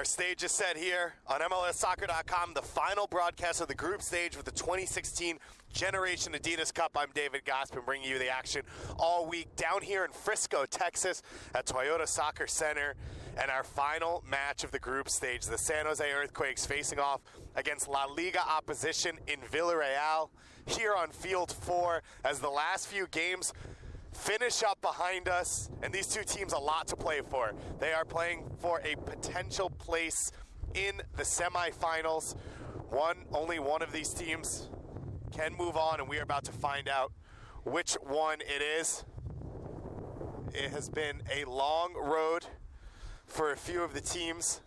Our stage is set here on MLSsoccer.com, the final broadcast of the group stage with the 2016 Generation Adidas Cup. I'm David Gospin, bringing you the action all week down here in Frisco, Texas at Toyota Soccer Center. And our final match of the group stage, the San Jose Earthquakes facing off against La Liga opposition in Villarreal here on Field 4 as the last few games finish up behind us, and these two teams a lot to play for. They are playing for a potential place in the semifinals. Only one of these teams can move on, and we are about to find out which one it is. It has been a long road for a few of the teams.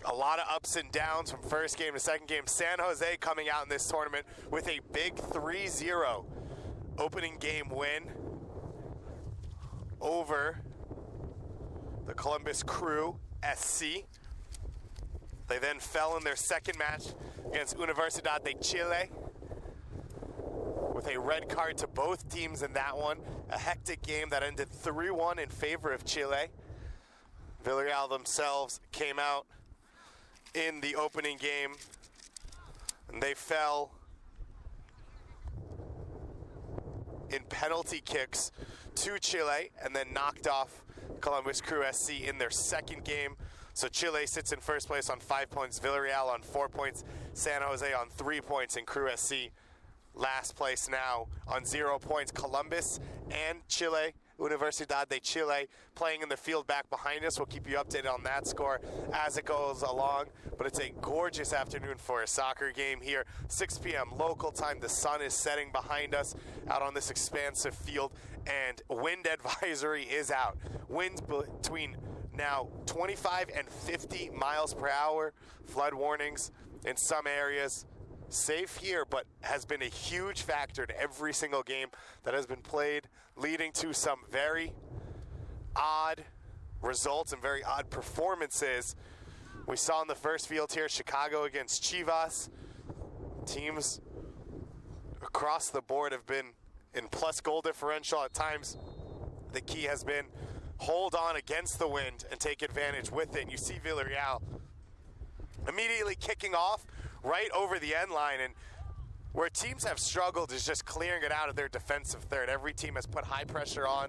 A lot of ups and downs from first game to second game. San Jose coming out in this tournament with a big 3-0 opening game win over the Columbus Crew SC. They then fell in their second match against Universidad de Chile with a red card to both teams in that one. A hectic game that ended 3-1 in favor of Chile. Villarreal themselves came out in the opening game and they fell in penalty kicks to Chile and then knocked off Columbus Crew SC in their second game. So Chile sits in first place on 5 points, Villarreal on 4 points, San Jose on 3 points, and Crew SC last place now on 0 points. Columbus and Chile, Universidad de Chile, playing in the field back behind us. We'll keep you updated on that score as it goes along. But it's a gorgeous afternoon for a soccer game here. 6 p.m. local time. The sun is setting behind us out on this expansive field, and wind advisory is out. Winds between now 25 and 50 miles per hour. Flood warnings in some areas. Safe here, but has been a huge factor in every single game that has been played, leading to some very odd results and very odd performances. We saw in the first field here, Chicago against Chivas. Teams across the board have been in plus goal differential. At times, the key has been hold on against the wind and take advantage with it. And you see Villarreal immediately kicking off right over the end line, and where teams have struggled is just clearing it out of their defensive third. Every team has put high pressure on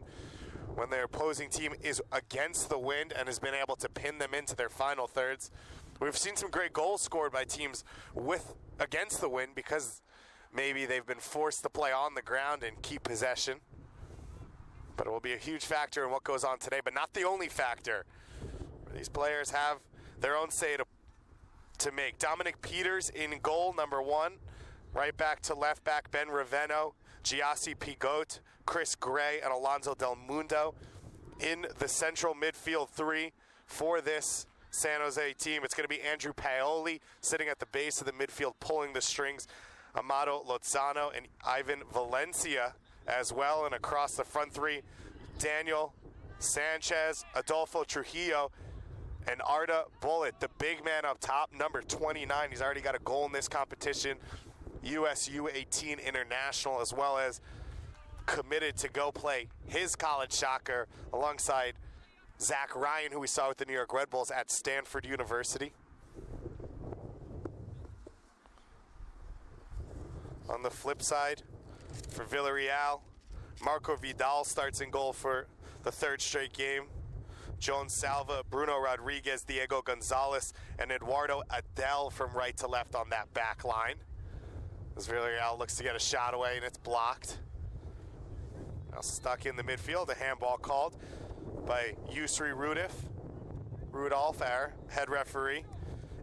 when their opposing team is against the wind and has been able to pin them into their final thirds. We've seen some great goals scored by teams against the wind because maybe they've been forced to play on the ground and keep possession. But it will be a huge factor in what goes on today, but not the only factor. These players have their own say to make. Dominic Peters in goal, number 1. Right back to left back, Ben Raveno, Giassi Pigot, Chris Gray, and Alonso Del Mundo. In the central midfield 3 for this San Jose team, it's going to be Andrew Paoli sitting at the base of the midfield pulling the strings. Amado Lozano and Ivan Valencia as well. And across the front 3, Daniel Sanchez, Adolfo Trujillo, and Arda Bullet, the big man up top, number 29. He's already got a goal in this competition. US U18 international, as well as committed to go play his college soccer alongside Zach Ryan, who we saw with the New York Red Bulls at Stanford University. On the flip side, for Villarreal, Marco Vidal starts in goal for the third straight game. Joan Salva, Bruno Rodriguez, Diego Gonzalez, and Eduardo Adel from right to left on that back line. As Villarreal looks to get a shot away, and it's blocked. Now stuck in the midfield, a handball called by Yusri Rudolph, our head referee.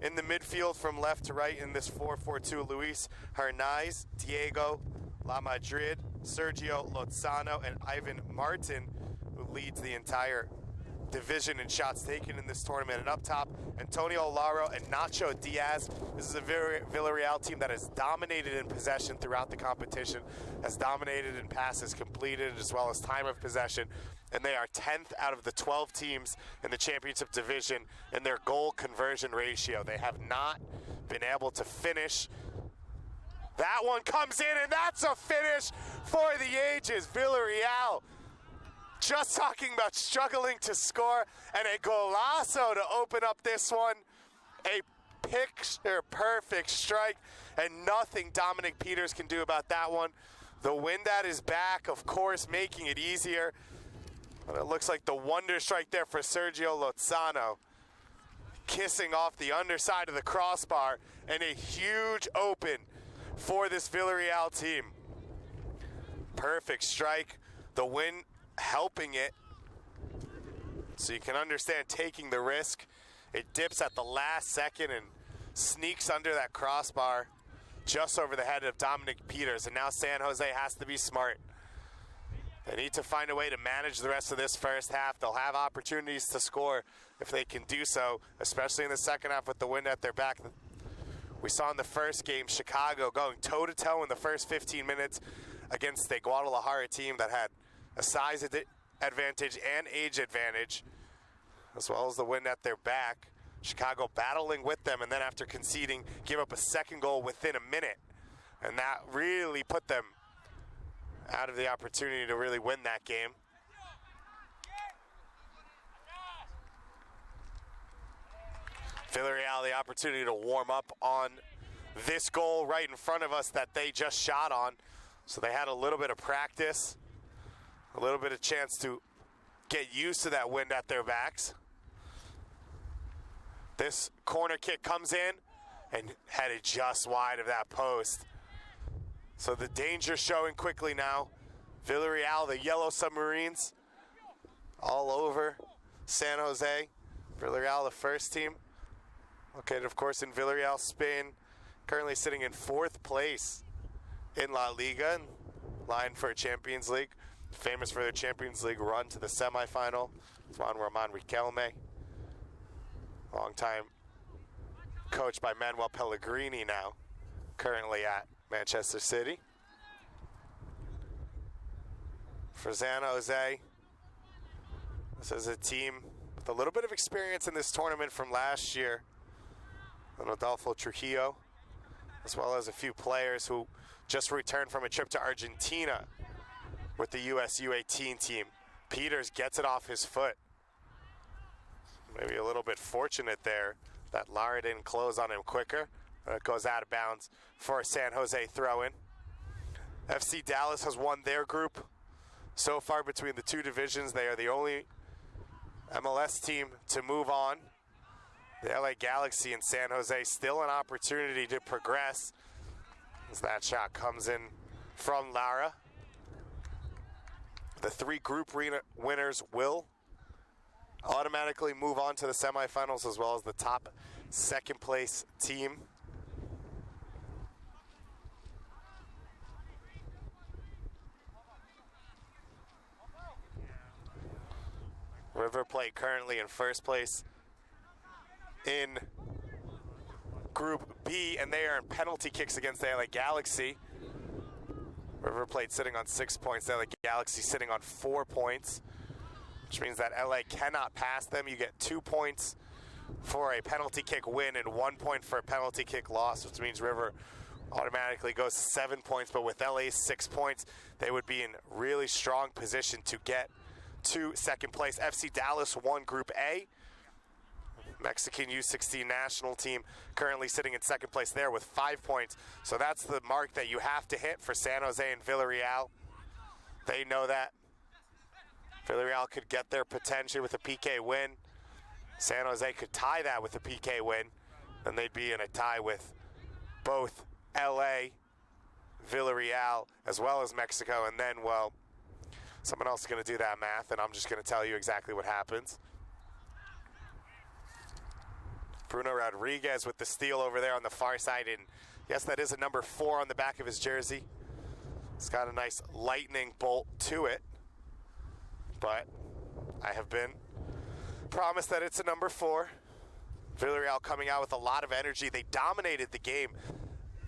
In the midfield from left to right in this 4-4-2, Luis Hernaiz, Diego La Madrid, Sergio Lozano, and Ivan Martin, who leads the entire division in shots taken in this tournament. And up top, Antonio Laro and Nacho Diaz. This is a Villarreal team that has dominated in possession throughout the competition, has dominated in passes completed as well as time of possession, and they are 10th out of the 12 teams in the championship division in their goal conversion ratio. They have not been able to finish. That one comes in, and that's a finish for the ages. Villarreal just talking about struggling to score, and a golazo to open up this one. A picture-perfect strike, and nothing Dominic Peters can do about that one. The wind at his back, of course, making it easier. But it looks like the wonder strike there for Sergio Lozano. Kissing off the underside of the crossbar, and a huge open for this Villarreal team. Perfect strike. The wind helping it. So you can understand taking the risk. It dips at the last second and sneaks under that crossbar just over the head of Dominic Peters. And now San Jose has to be smart. They need to find a way to manage the rest of this first half. They'll have opportunities to score if they can do so, especially in the second half with the wind at their back. We saw in the first game Chicago going toe-to-toe in the first 15 minutes against a Guadalajara team that had a size advantage and age advantage, as well as the wind at their back. Chicago battling with them, and then after conceding, give up a second goal within a minute. And that really put them out of the opportunity to really win that game. Villarreal the opportunity to warm up on this goal right in front of us that they just shot on. So they had a little bit of practice, a little bit of chance to get used to that wind at their backs. This corner kick comes in and headed just wide of that post. So the danger showing quickly now. Villarreal, the Yellow Submarines, all over San Jose. Villarreal, the first team. Located, of course, in Villarreal, Spain. Currently sitting in 4th place in La Liga, and lying for a Champions League. Famous for their Champions League run to the semifinal. Juan Ramon Riquelme. Long-time coached by Manuel Pellegrini now. Currently at Manchester City. For San Jose, this is a team with a little bit of experience in this tournament from last year. And Rodolfo Trujillo, as well as a few players who just returned from a trip to Argentina with the US U18 team. Peters gets it off his foot. Maybe a little bit fortunate there that Lara didn't close on him quicker. It goes out of bounds for a San Jose throw-in. FC Dallas has won their group. So far between the two divisions, they are the only MLS team to move on. The LA Galaxy and San Jose still an opportunity to progress as that shot comes in from Lara. The 3 group winners will automatically move on to the semifinals, as well as the top second place team. River Plate currently in first place in Group B, and they are in penalty kicks against the LA Galaxy. River Plate sitting on 6 points, the LA Galaxy sitting on 4 points, which means that LA cannot pass them. You get 2 points for a penalty kick win and 1 point for a penalty kick loss, which means River automatically goes to 7 points, but with LA's 6 points, they would be in really strong position to get to second place. FC Dallas won Group A. Mexican U16 national team currently sitting in second place there with 5 points. So that's the mark that you have to hit for San Jose and Villarreal. They know that. Villarreal could get there potentially with a PK win. San Jose could tie that with a PK win. Then they'd be in a tie with both LA, Villarreal, as well as Mexico. And then, well, someone else is going to do that math, and I'm just going to tell you exactly what happens. Bruno Rodriguez with the steal over there on the far side, and yes, that is a number 4 on the back of his jersey. It's got a nice lightning bolt to it, but I have been promised that it's a number 4. Villarreal coming out with a lot of energy. They dominated the game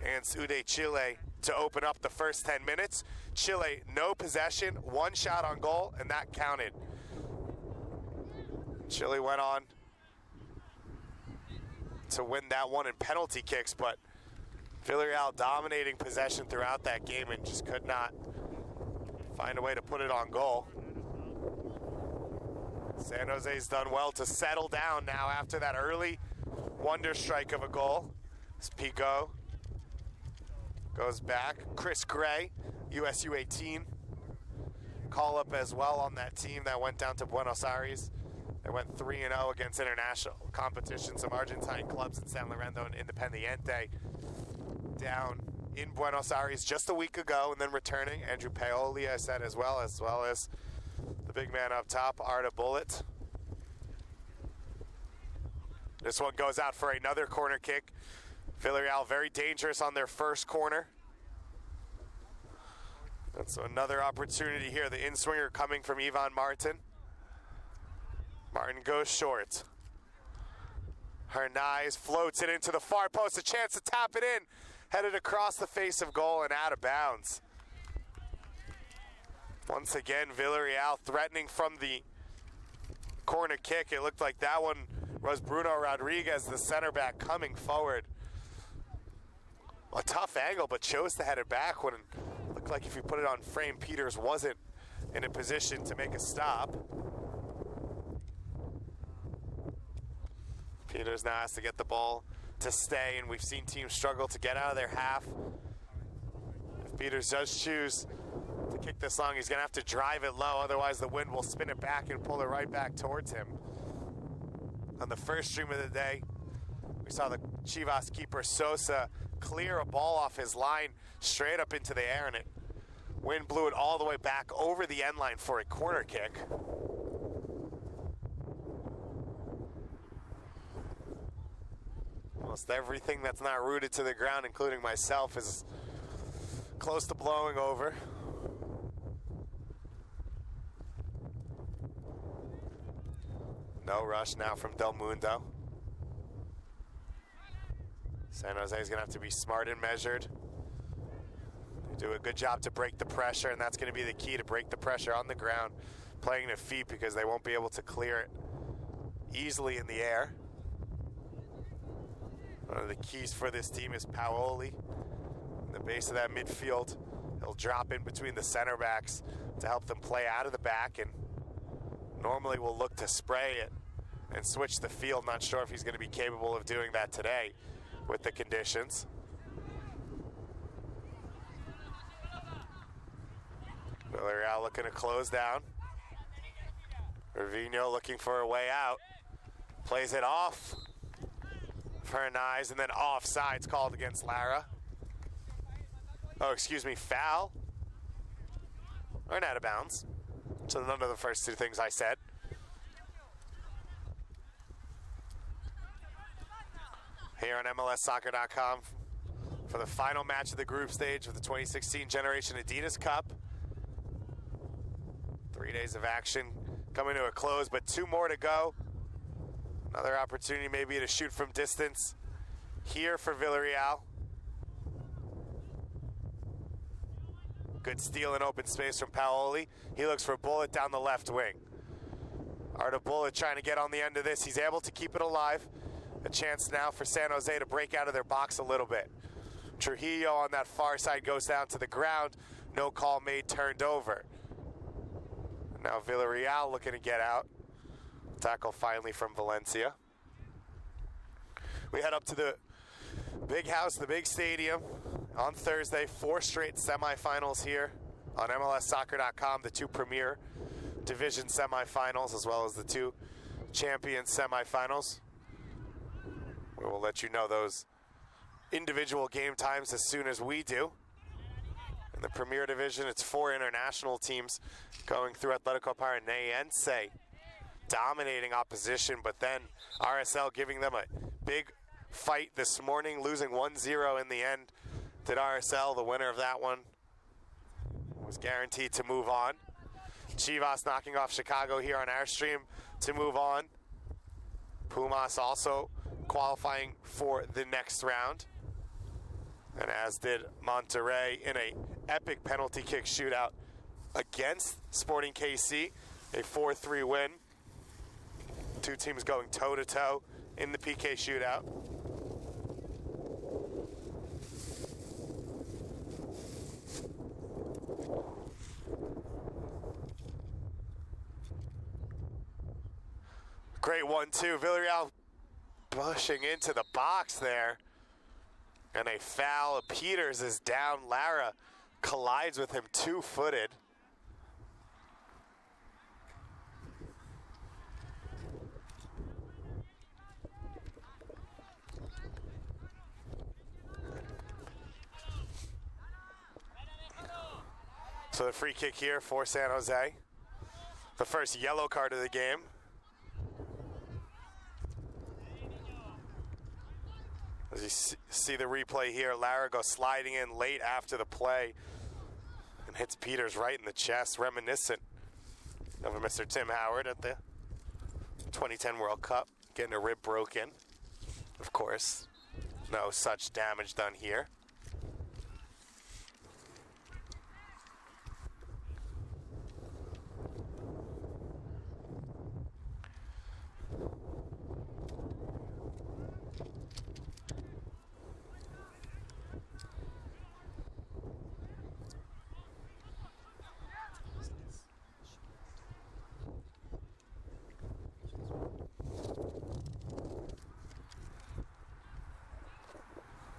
against Ude Chile to open up the first 10 minutes. Chile, no possession, 1 shot on goal, and that counted. Chile went on to win that one in penalty kicks, but Villarreal dominating possession throughout that game and just could not find a way to put it on goal. San Jose's done well to settle down now after that early wonder strike of a goal. As Pico goes back. Chris Gray, USU 18. Call up as well on that team that went down to Buenos Aires. They went 3-0 against international competition. Some Argentine clubs in San Lorenzo and Independiente down in Buenos Aires just a week ago, and then returning. Andrew Paoli, I said, as well as the big man up top, Arda Bullet. This one goes out for another corner kick. Villarreal very dangerous on their first corner. That's another opportunity here. The in-swinger coming from Ivan Martin. Martin goes short. Hernandez floats it into the far post. A chance to tap it in. Headed across the face of goal and out of bounds. Once again, Villarreal threatening from the corner kick. It looked like that one was Bruno Rodriguez, the center back, coming forward. A tough angle, but chose to head it back when it looked like if you put it on frame, Peters wasn't in a position to make a stop. Peters now has to get the ball to stay, and we've seen teams struggle to get out of their half. If Peters does choose to kick this long, he's going to have to drive it low, otherwise the wind will spin it back and pull it right back towards him. On the first stream of the day, we saw the Chivas keeper Sosa clear a ball off his line straight up into the air, and it wind blew it all the way back over the end line for a corner kick. Almost everything that's not rooted to the ground, including myself, is close to blowing over. No rush now from Del Mundo. San Jose is going to have to be smart and measured. They do a good job to break the pressure, and that's going to be the key, to break the pressure on the ground, playing their feet, because they won't be able to clear it easily in the air. One of the keys for this team is Paoli. In the base of that midfield, he'll drop in between the center backs to help them play out of the back, and normally will look to spray it and switch the field. Not sure if he's going to be capable of doing that today with the conditions. Villarreal looking to close down. Rivino looking for a way out. Plays it off. Hernandez, and then offsides called against Lara. Oh, excuse me, foul. Or an out of bounds. So none of the first two things I said. Here on MLSsoccer.com for the final match of the group stage of the 2016 Generation Adidas Cup. 3 days of action coming to a close, but 2 more to go. Another opportunity maybe to shoot from distance here for Villarreal. Good steal in open space from Paoli. He looks for Bullet down the left wing. Arda Bullet trying to get on the end of this. He's able to keep it alive. A chance now for San Jose to break out of their box a little bit. Trujillo on that far side goes down to the ground. No call made, turned over. Now Villarreal looking to get out. Tackle finally from Valencia. We head up to the big house, the big stadium on Thursday. 4 straight semifinals here on MLSsoccer.com. The 2 premier division semifinals, as well as the 2 champion semifinals. We will let you know those individual game times as soon as we do. In the premier division, it's 4 international teams going through Atletico Paranaense, dominating opposition, but then RSL giving them a big fight this morning, losing 1-0 in the end. Did RSL, the winner of that one, was guaranteed to move on. Chivas knocking off Chicago here on our stream to move on. Pumas also qualifying for the next round. And as did Monterrey in a epic penalty kick shootout against Sporting KC, a 4-3 win. 2 teams going toe-to-toe in the PK shootout. Great 1-2. Villarreal pushing into the box there. And a foul. Peters is down. Lara collides with him two-footed. So the free kick here for San Jose. The first yellow card of the game. As you see the replay here, Lara goes sliding in late after the play and hits Peters right in the chest, reminiscent of Mr. Tim Howard at the 2010 World Cup, getting a rib broken. Of course, no such damage done here.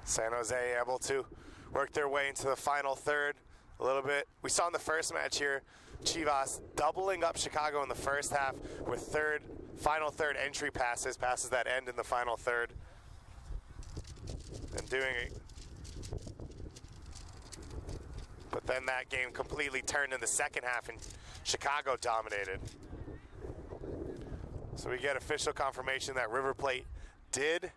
San Jose able to work their way into the final third a little bit. We saw in the first match here, Chivas doubling up Chicago in the first half with final third entry passes that end in the final third. And doing it. But then that game completely turned in the second half and Chicago dominated. So we get official confirmation that River Plate did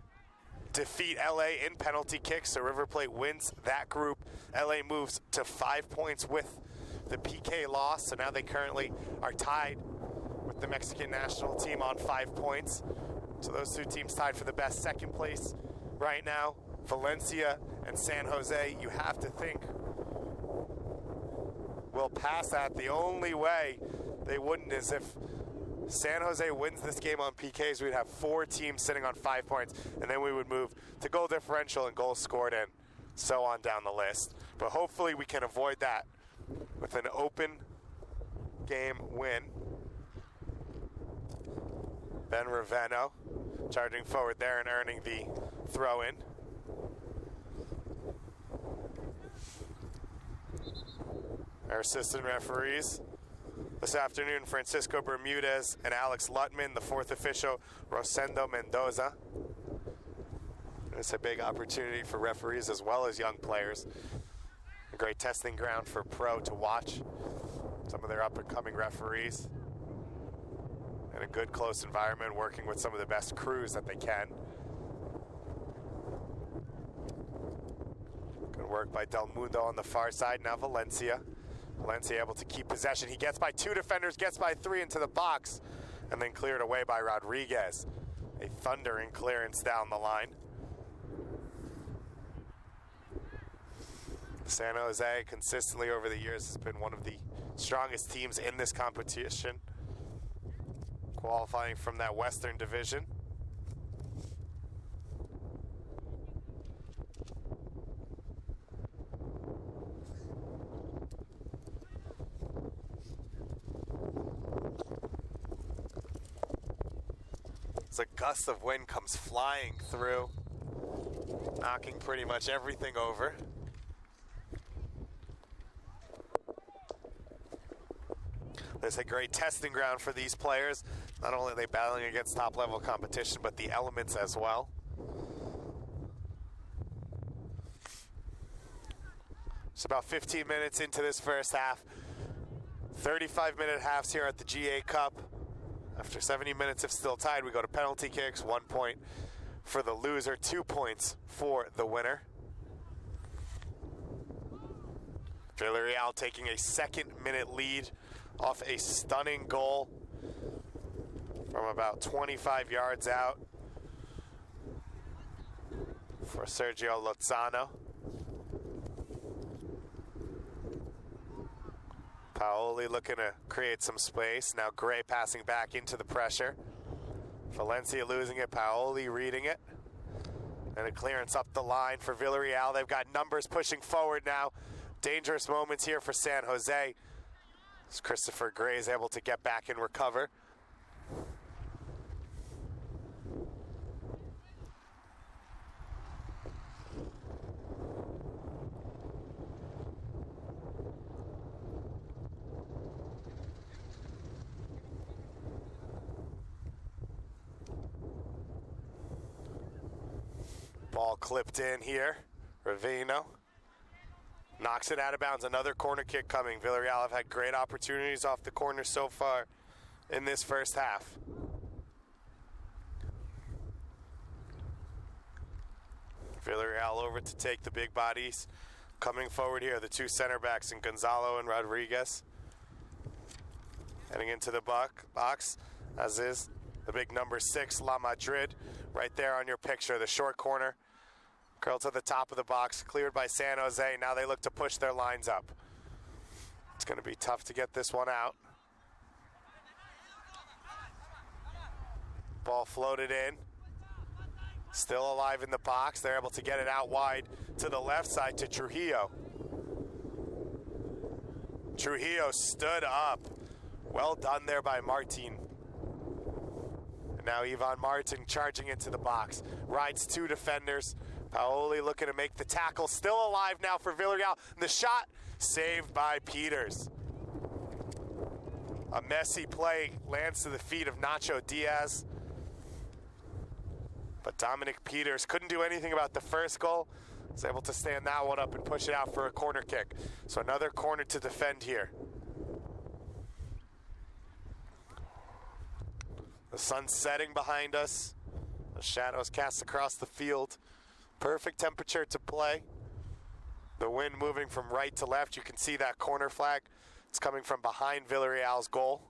defeat LA in penalty kicks, so River Plate wins that group. LA moves to 5 points with the PK loss, so now they currently are tied with the Mexican national team on 5 points. So those two teams tied for the best second place right now. Valencia and San Jose, you have to think, will pass that. The only way they wouldn't is if San Jose wins this game on PKs. We'd have 4 teams sitting on 5 points, and then we would move to goal differential and goals scored and so on down the list. But hopefully we can avoid that with an open game win. Ben Raveno charging forward there and earning the throw-in. Our assistant referees this afternoon, Francisco Bermudez and Alex Lutman, the fourth official, Rosendo Mendoza. It's a big opportunity for referees as well as young players. A great testing ground for pro to watch some of their up-and-coming referees. And a good close environment working with some of the best crews that they can. Good work by Del Mundo on the far side. Now Valencia. Valencia able to keep possession. He gets by 2 defenders, gets by 3 into the box, and then cleared away by Rodriguez. A thundering clearance down the line. San Jose consistently over the years has been one of the strongest teams in this competition, qualifying from that Western Division. As a gust of wind comes flying through, knocking pretty much everything over. There's a great testing ground for these players. Not only are they battling against top-level competition, but the elements as well. It's about 15 minutes into this first half. 35-minute halves here at the GA Cup. After 70 minutes, if still tied, we go to penalty kicks. 1 point for the loser, 2 points for the winner. Villarreal taking a second-minute lead off a stunning goal from about 25 yards out for Sergio Lozano. Paoli looking to create some space. Now Gray passing back into the pressure. Valencia losing it, Paoli reading it. And a clearance up the line for Villarreal. They've got numbers pushing forward now. Dangerous moments here for San Jose. As Christopher Gray is able to get back and recover. Ball clipped in here. Ravino knocks it out of bounds. Another corner kick coming. Villarreal have had great opportunities off the corner so far in this first half. Villarreal over to take the big bodies. Coming forward here, the two center backs in Gonzalo and Rodriguez. Heading into the box, as is the big number 6, La Madrid, right there on your picture, the short corner. Curl to the top of the box, cleared by San Jose. Now they look to push their lines up. It's going to be tough to get this one out. Ball floated in. Still alive in the box. They're able to get it out wide to the left side to Trujillo. Trujillo stood up. Well done there by Martin. And now Ivan Martin charging into the box. Rides 2 defenders. Paoli looking to make the tackle. Still alive now for Villarreal. And the shot saved by Peters. A messy play lands to the feet of Nacho Diaz. But Dominic Peters couldn't do anything about the first goal. Was able to stand that one up and push it out for a corner kick. So another corner to defend here. The sun's setting behind us. The shadows cast across the field. Perfect temperature to play. The wind moving from right to left. You can see that corner flag. It's coming from behind Villarreal's goal.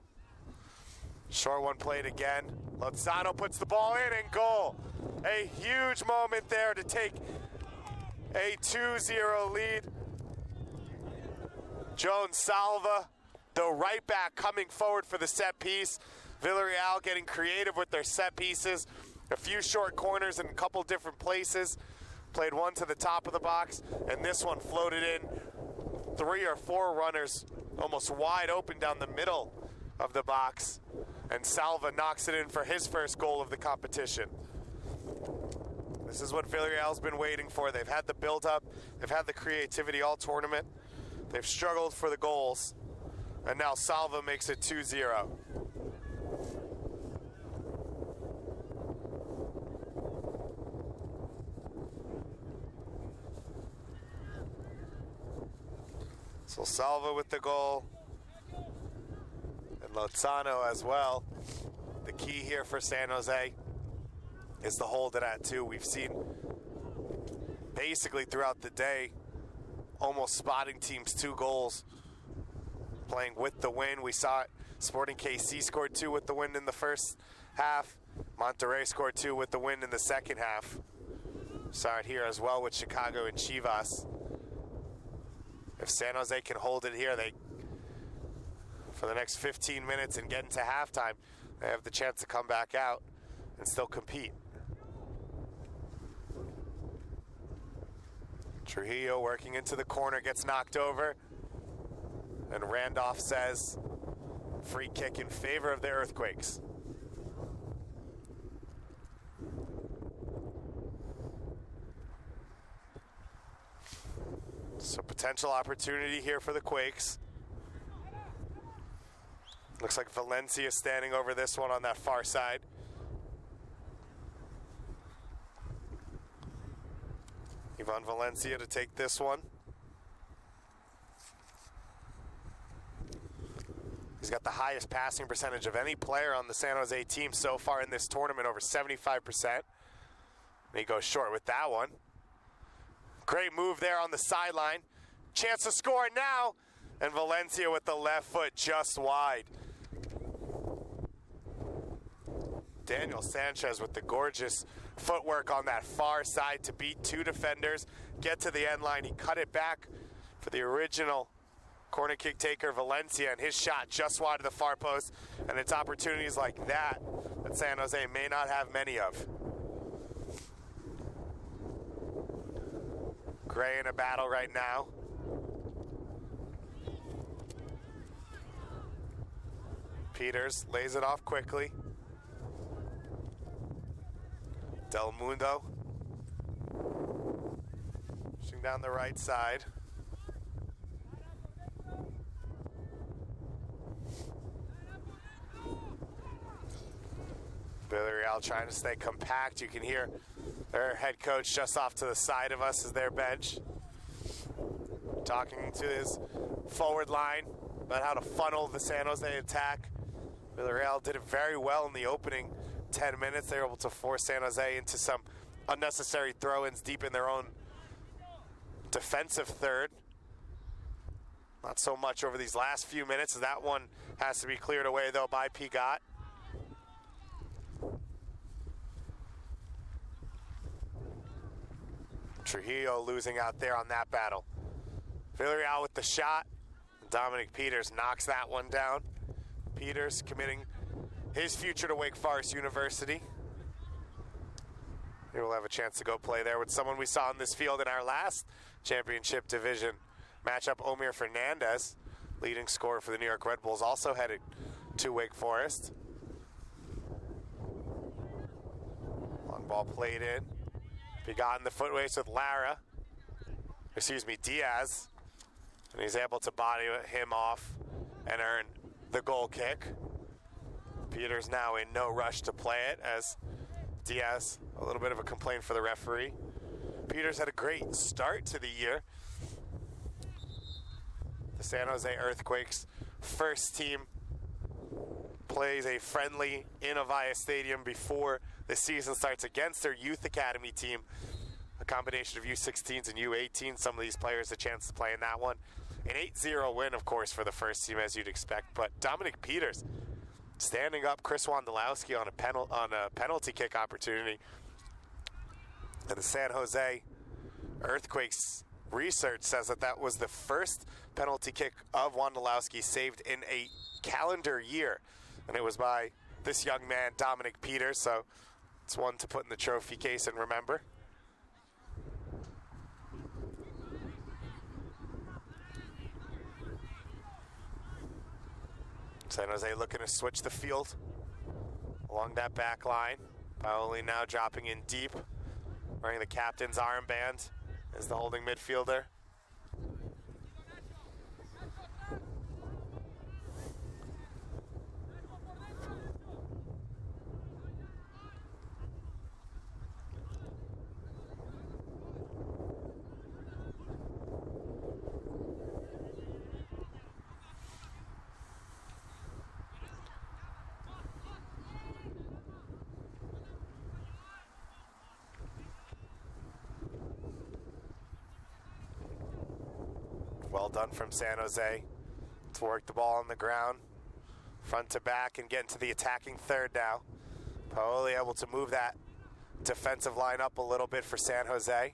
Short one played again. Lozano puts the ball in and goal. A huge moment there to take a 2-0 lead. Jones Salva, the right back, coming forward for the set piece. Villarreal getting creative with their set pieces. A few short corners in a couple different places. Played one to the top of the box, and this one floated in. 3 or 4 runners almost wide open down the middle of the box. And Salva knocks it in for his first goal of the competition. This is what Villarreal's been waiting for. They've had the build-up. They've had the creativity all tournament. They've struggled for the goals. And now Salva makes it 2-0. So Salva with the goal. And Lozano as well. The key here for San Jose is to hold it at 2. We've seen basically throughout the day almost spotting teams 2 goals playing with the win. We saw it. Sporting KC scored 2 with the win in the first half. Monterrey scored 2 with the win in the second half. Saw it here as well with Chicago and Chivas. If San Jose can hold it here, they, for the next 15 minutes and get into halftime, they have the chance to come back out and still compete. Trujillo working into the corner, gets knocked over. And Randolph says, free kick in favor of the Earthquakes. So potential opportunity here for the Quakes. Looks like Valencia standing over this one on that far side. Ivan Valencia to take this one. He's got the highest passing percentage of any player on the San Jose team so far in this tournament, over 75%. And he goes short with that one. Great move there on the sideline. Chance to score now. And Valencia with the left foot just wide. Daniel Sanchez with the gorgeous footwork on that far side to beat 2 defenders. Get to the end line. He cut it back for the original corner kick taker, Valencia, and his shot just wide of the far post. And it's opportunities like that that San Jose may not have many of. Gray in a battle right now. Peters lays it off quickly. Del Mundo pushing down the right side. Villarreal trying to stay compact. You can hear Their head coach just off to the side of us is their bench, talking to his forward line about how to funnel the San Jose attack. Villarreal did it very well in the opening 10 minutes. They were able to force San Jose into some unnecessary throw-ins deep in their own defensive third. Not so much over these last few minutes. That one has to be cleared away, though, by Pigot. Trujillo losing out there on that battle. Villarreal with the shot. Dominic Peters knocks that one down. Peters committing his future to Wake Forest University. He will have a chance to go play there with someone we saw in this field in our last championship division matchup. Omir Fernandez, leading scorer for the New York Red Bulls, also headed to Wake Forest. Long ball played in. Pigot in the foot race with Diaz. And he's able to body him off and earn the goal kick. Peters now in no rush to play it, as Diaz, a little bit of a complaint for the referee. Peters had a great start to the year. The San Jose Earthquakes first team plays a friendly in Avaya Stadium before the season starts against their youth academy team, a combination of U16s and U18. Some of these players a chance to play in that one. An 8-0 win, of course, for the first team, as you'd expect. But Dominic Peters standing up Chris Wondolowski on a penalty kick opportunity. And the San Jose Earthquakes research says that was the first penalty kick of Wondolowski saved in a calendar year. And it was by this young man, Dominic Peters. So it's one to put in the trophy case and remember. San Jose looking to switch the field along that back line. Paoli now dropping in deep, wearing the captain's armband as the holding midfielder. Well done from San Jose to work the ball on the ground, front to back, and get into the attacking third now. Paoli able to move that defensive line up a little bit for San Jose.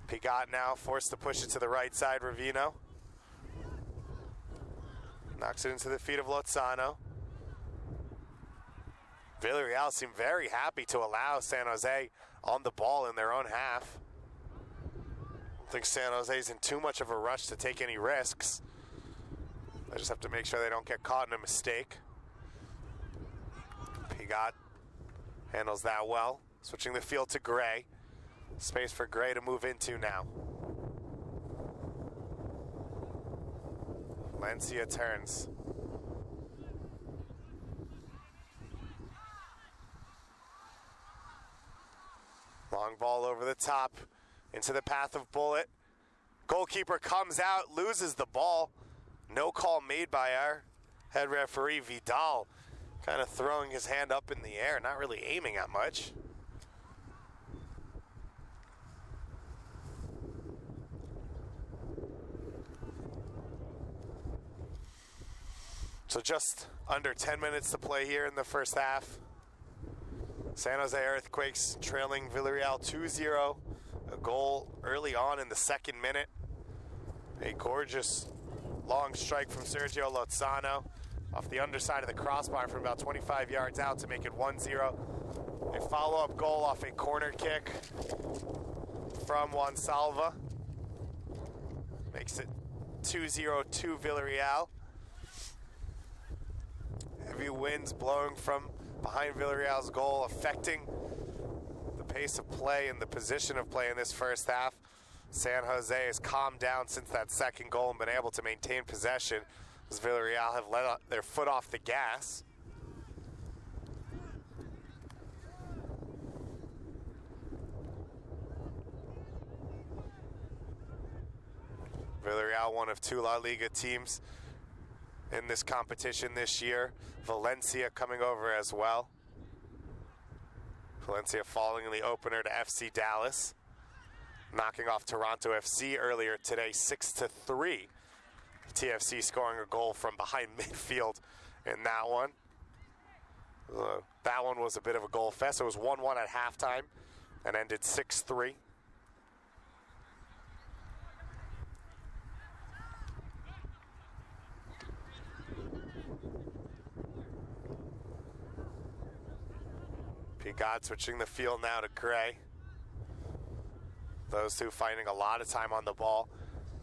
Pigot now forced to push it to the right side. Ravino knocks it into the feet of Lozano. Villarreal seem very happy to allow San Jose on the ball in their own half. I think San Jose's in too much of a rush to take any risks. They just have to make sure they don't get caught in a mistake. Pigot handles that well. Switching the field to Gray. Space for Gray to move into now. Valencia turns. Long ball over the top. Into the path of Bullet. Goalkeeper comes out, loses the ball. No call made by our head referee, Vidal. Kind of throwing his hand up in the air, not really aiming at much. So just under 10 minutes to play here in the first half. San Jose Earthquakes trailing Villarreal 2-0. A goal early on in the second minute. A gorgeous long strike from Sergio Lozano off the underside of the crossbar from about 25 yards out to make it 1-0. A follow-up goal off a corner kick from Juan Salva. Makes it 2-0 to Villarreal. Heavy winds blowing from behind Villarreal's goal, affecting the pace of play and the position of play in this first half. San Jose has calmed down since that second goal and been able to maintain possession as Villarreal have let their foot off the gas. Villarreal, one of 2 La Liga teams in this competition this year. Valencia coming over as well. Valencia falling in the opener to FC Dallas, knocking off Toronto FC earlier today 6-3. TFC scoring a goal from behind midfield in that one. That one was a bit of a goal fest. It was 1-1 at halftime and ended 6-3. Pigot switching the field now to Gray. Those two finding a lot of time on the ball.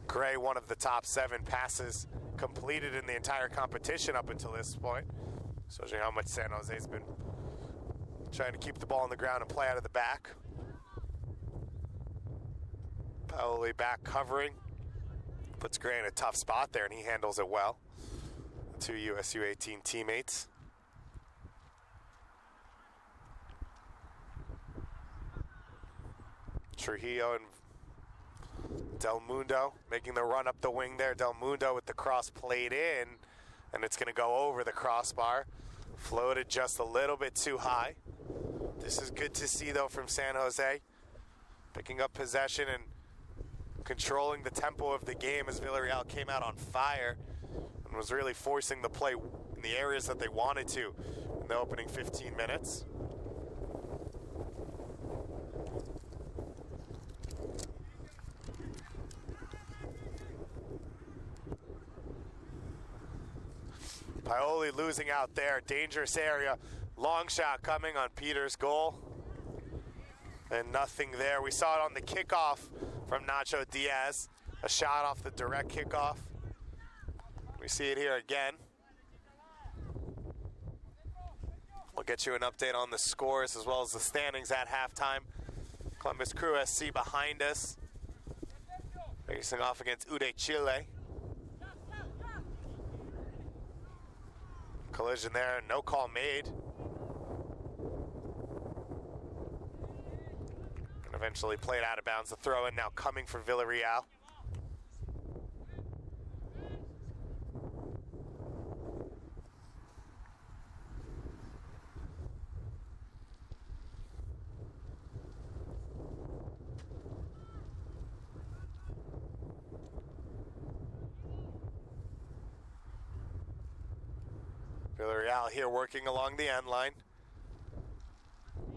Gray, one of the top 7 passes completed in the entire competition up until this point. Showing how much San Jose's been trying to keep the ball on the ground and play out of the back. Paoli back covering. Puts Gray in a tough spot there, and he handles it well. 2 USU 18 teammates. Trujillo and Del Mundo making the run up the wing there. Del Mundo with the cross played in, and it's going to go over the crossbar. Floated just a little bit too high. This is good to see, though, from San Jose. Picking up possession and controlling the tempo of the game as Villarreal came out on fire and was really forcing the play in the areas that they wanted to in the opening 15 minutes. Paoli losing out there, dangerous area. Long shot coming on Peter's goal. And nothing there. We saw it on the kickoff from Nacho Diaz. A shot off the direct kickoff. We see it here again. We'll get you an update on the scores as well as the standings at halftime. Columbus Crew SC behind us, facing off against Ude Chile. Collision there, no call made. And eventually played out of bounds. The throw in now coming for Villarreal. Villarreal here working along the end line.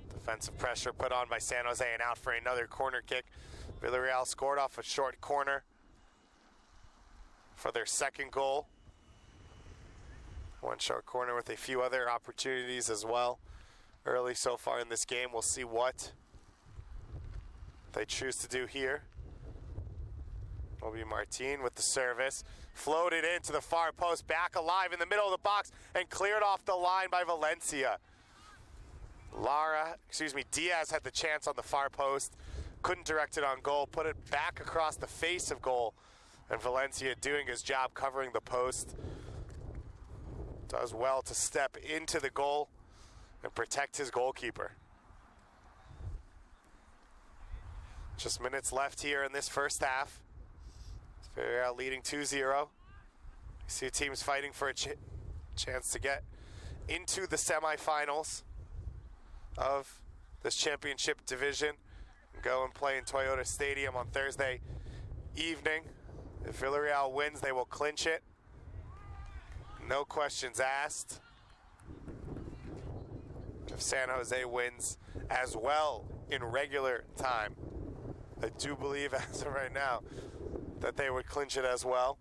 Defensive pressure put on by San Jose and out for another corner kick. Villarreal scored off a short corner for their second goal. One short corner with a few other opportunities as well. Early so far in this game, we'll see what they choose to do here. Obi Martin with the service. Floated into the far post, back alive in the middle of the box, and cleared off the line by Valencia. Diaz had the chance on the far post, couldn't direct it on goal, put it back across the face of goal, and Valencia doing his job covering the post. Does well to step into the goal and protect his goalkeeper. Just minutes left here in this first half. Villarreal leading 2-0. You see teams fighting for a chance to get into the semifinals of this championship division and go and play in Toyota Stadium on Thursday evening. If Villarreal wins, they will clinch it. No questions asked. If San Jose wins as well in regular time, I do believe as of right now that they would clinch it as well.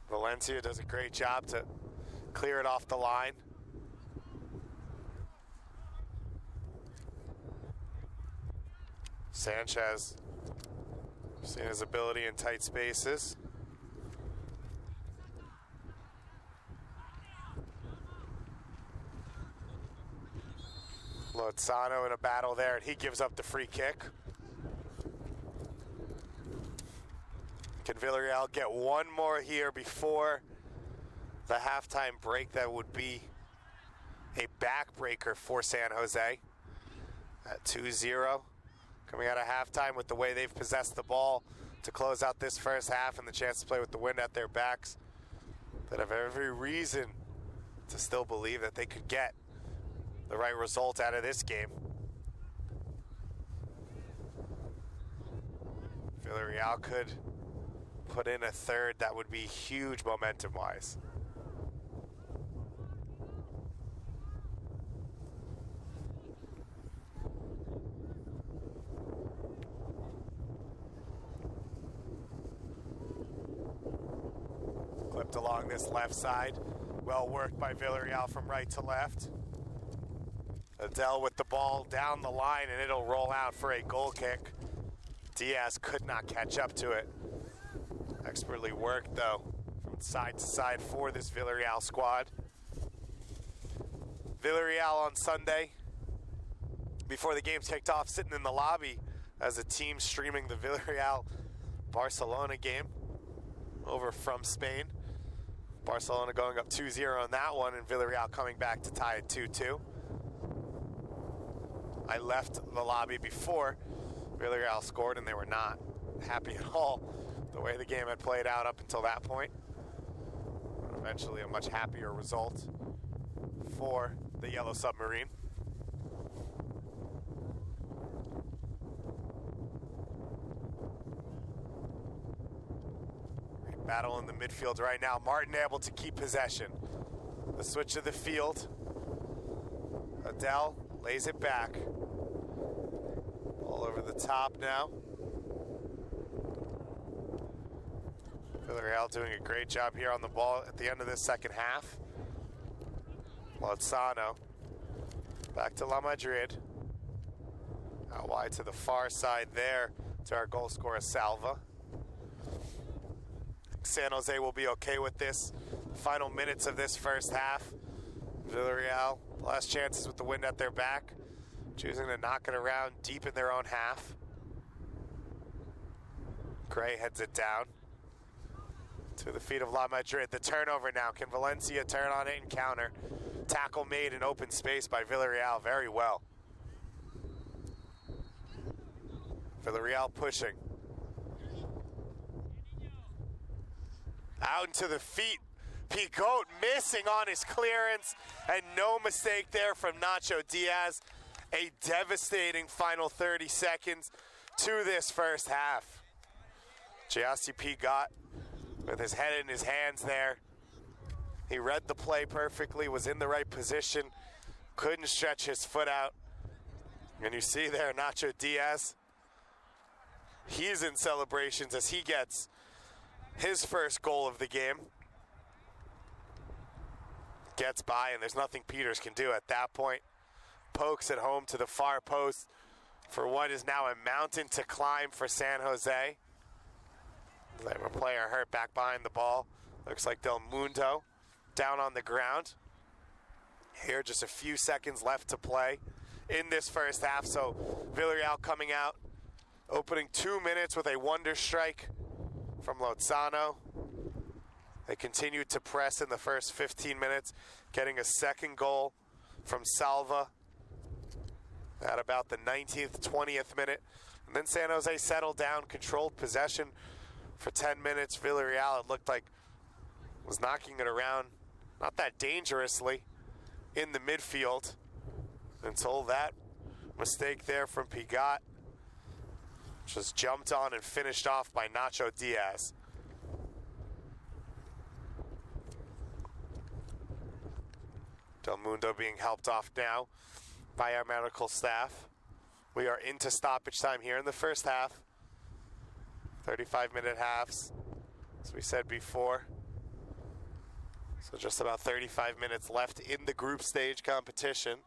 Valencia does a great job to clear it off the line. Sanchez, seeing his ability in tight spaces. Lozano in a battle there, and he gives up the free kick. Can Villarreal get one more here before the halftime break? That would be a backbreaker for San Jose at 2-0. Coming out of halftime with the way they've possessed the ball, to close out this first half and the chance to play with the wind at their backs, that have every reason to still believe that they could get the right result out of this game. Villarreal could put in a third that would be huge momentum-wise. Clipped along this left side. Well worked by Villarreal from right to left. Adele with the ball down the line, and it'll roll out for a goal kick. Diaz could not catch up to it. Expertly worked, though, from side to side for this Villarreal squad. Villarreal on Sunday, before the game's kicked off, sitting in the lobby as a team streaming the Villarreal-Barcelona game over from Spain. Barcelona going up 2-0 on that one, and Villarreal coming back to tie it 2-2. I left the lobby before Villarreal scored, and they were not happy at all the way the game had played out up until that point. But eventually a much happier result for the Yellow Submarine. Great battle in the midfield right now. Martin able to keep possession. The switch of the field. Adele lays it back. All over the top now. Villarreal doing a great job here on the ball at the end of this second half. Lozano back to La Madrid. Out wide to the far side there to our goal scorer Salva. San Jose will be okay with this. Final minutes of this first half. Villarreal, last chances with the wind at their back, choosing to knock it around deep in their own half. Gray heads it down to the feet of La Madrid. The turnover now. Can Valencia turn on it and counter? Tackle made in open space by Villarreal very well. Villarreal pushing. Out into the feet. Pigot missing on his clearance, and no mistake there from Nacho Diaz. A devastating final 30 seconds to this first half. Giassi Pigot with his head in his hands there. He read the play perfectly, was in the right position, couldn't stretch his foot out. And you see there Nacho Diaz. He's in celebrations as he gets his first goal of the game. Gets by, and there's nothing Peters can do at that point. Pokes it home to the far post for what is now a mountain to climb for San Jose. They have a player hurt back behind the ball. Looks like Del Mundo down on the ground. Here, just a few seconds left to play in this first half. So Villarreal coming out, opening 2 minutes with a wonder strike from Lozano. They continued to press in the first 15 minutes, getting a second goal from Salva at about the 19th, 20th minute. And then San Jose settled down, controlled possession for 10 minutes. Villarreal, it looked like, was knocking it around, not that dangerously, in the midfield until that mistake there from Pigot, which was jumped on and finished off by Nacho Diaz. Del Mundo being helped off now by our medical staff. We are into stoppage time here in the first half. 35-minute halves, as we said before. So just about 35 minutes left in the group stage competition.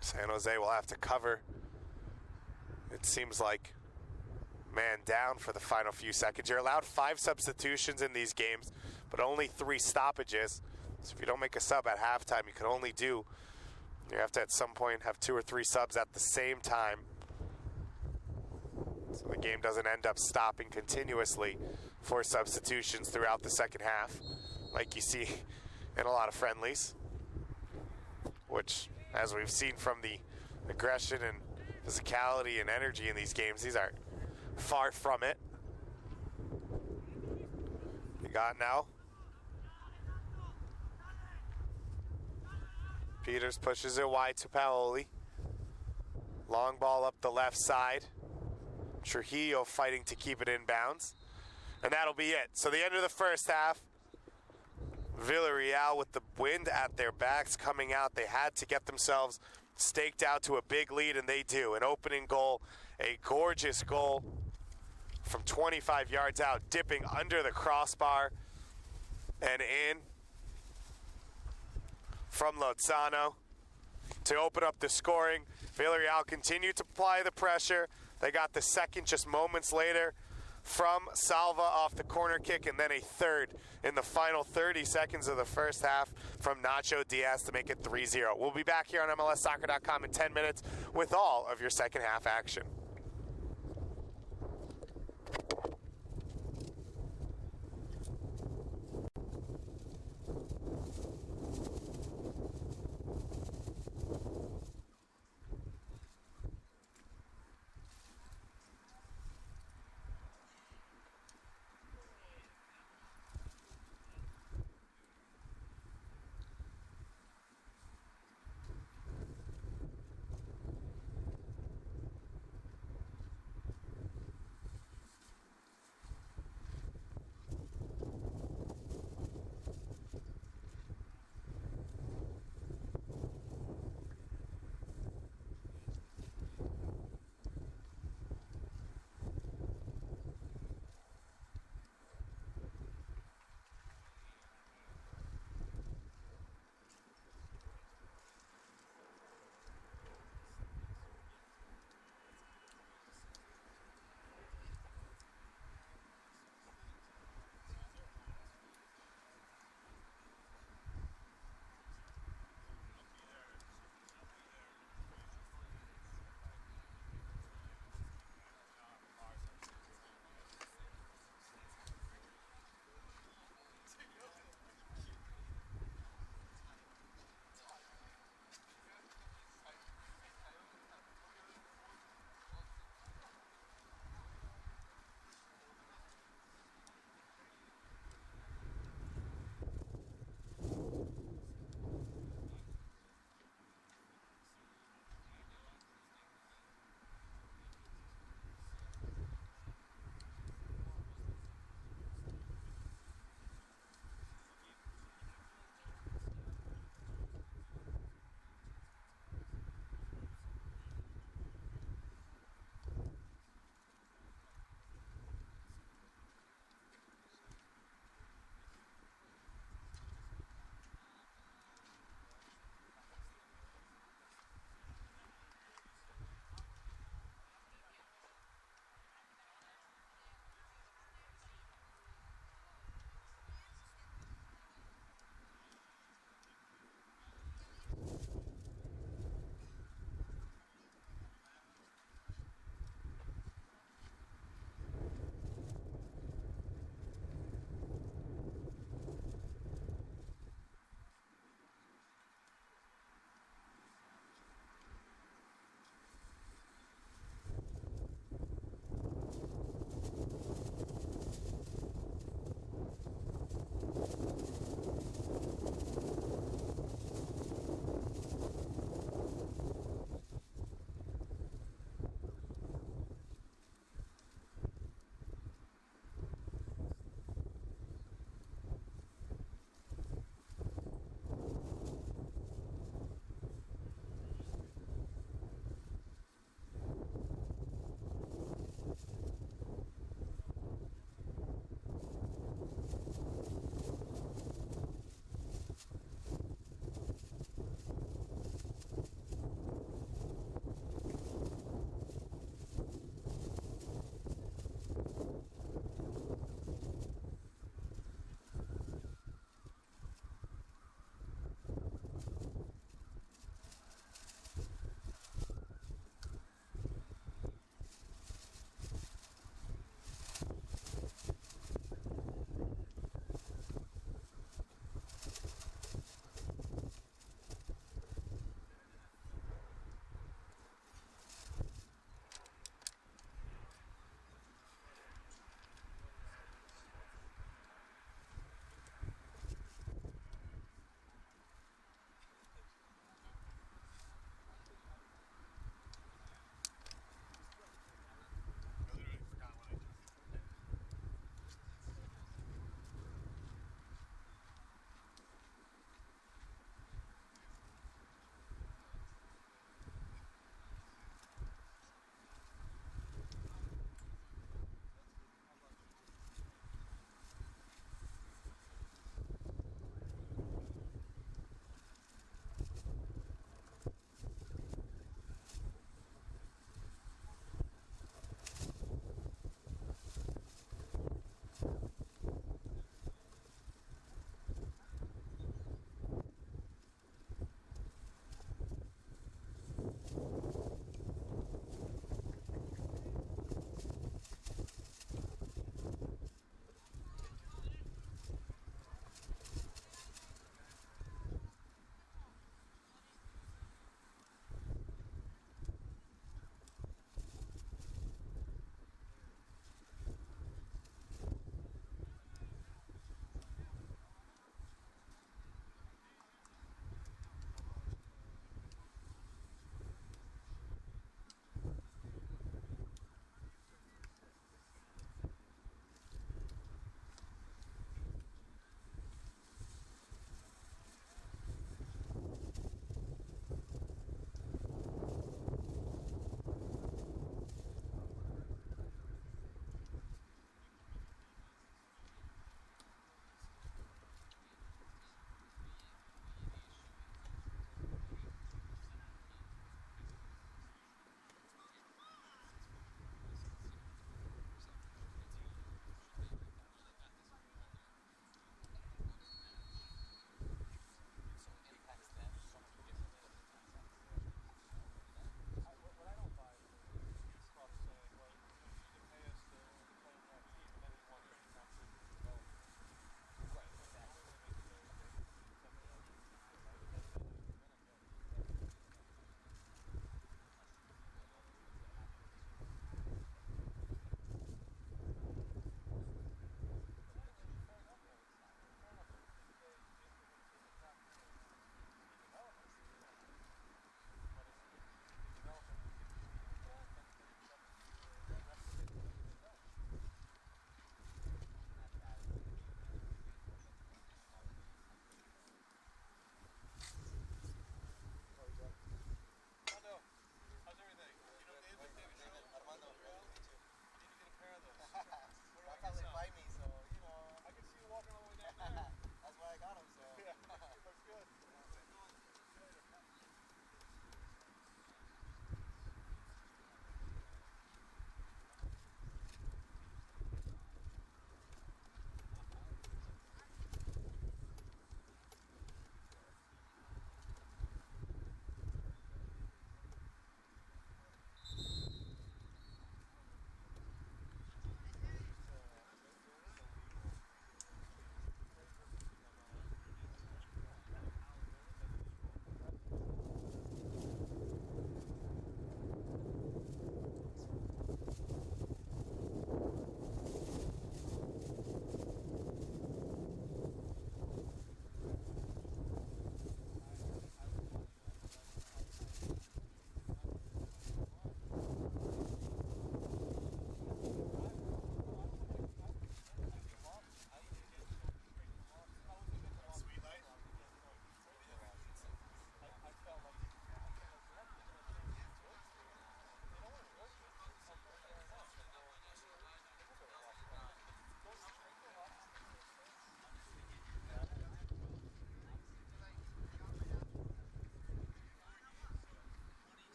San Jose will have to cover, it seems like, man down for the final few seconds. You're allowed 5 substitutions in these games, but only 3 stoppages. So if you don't make a sub at halftime, you have to at some point have 2 or 3 subs at the same time. So the game doesn't end up stopping continuously for substitutions throughout the second half, like you see in a lot of friendlies, which as we've seen from the aggression and physicality and energy in these games. These are far from it. You got now. Peters pushes it wide to Paoli. Long ball up the left side. Trujillo fighting to keep it in bounds. And that'll be it. So the end of the first half. Villarreal with the wind at their backs coming out. They had to get themselves staked out to a big lead, and they do. An opening goal, a gorgeous goal from 25 yards out, dipping under the crossbar and in from Lozano to open up the scoring. Villarreal continued to apply the pressure. They got the second just moments later from Salva off the corner kick, and then a third in the final 30 seconds of the first half from Nacho Diaz to make it 3-0. We'll be back here on MLSsoccer.com in 10 minutes with all of your second half action.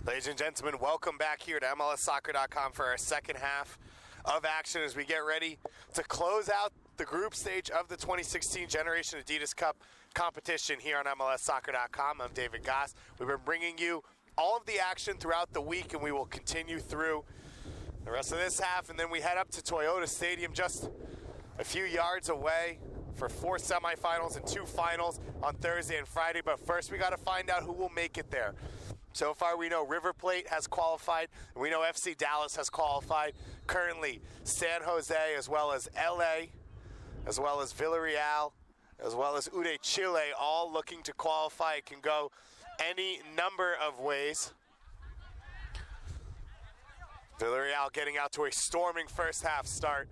Ladies and gentlemen, welcome back here to MLSsoccer.com for our second half of action as we get ready to close out the group stage of the 2016 Generation Adidas Cup competition here on MLSsoccer.com. I'm David Goss. We've been bringing you all of the action throughout the week, and we will continue through the rest of this half, and then we head up to Toyota Stadium just a few yards away for 4 semifinals and 2 finals on Thursday and Friday. But first, we got to find out who will make it there. So far, we know River Plate has qualified, and we know FC Dallas has qualified. Currently, San Jose, as well as LA, as well as Villarreal, as well as UD Chile, all looking to qualify. It can go any number of ways. Villarreal getting out to a storming first half start,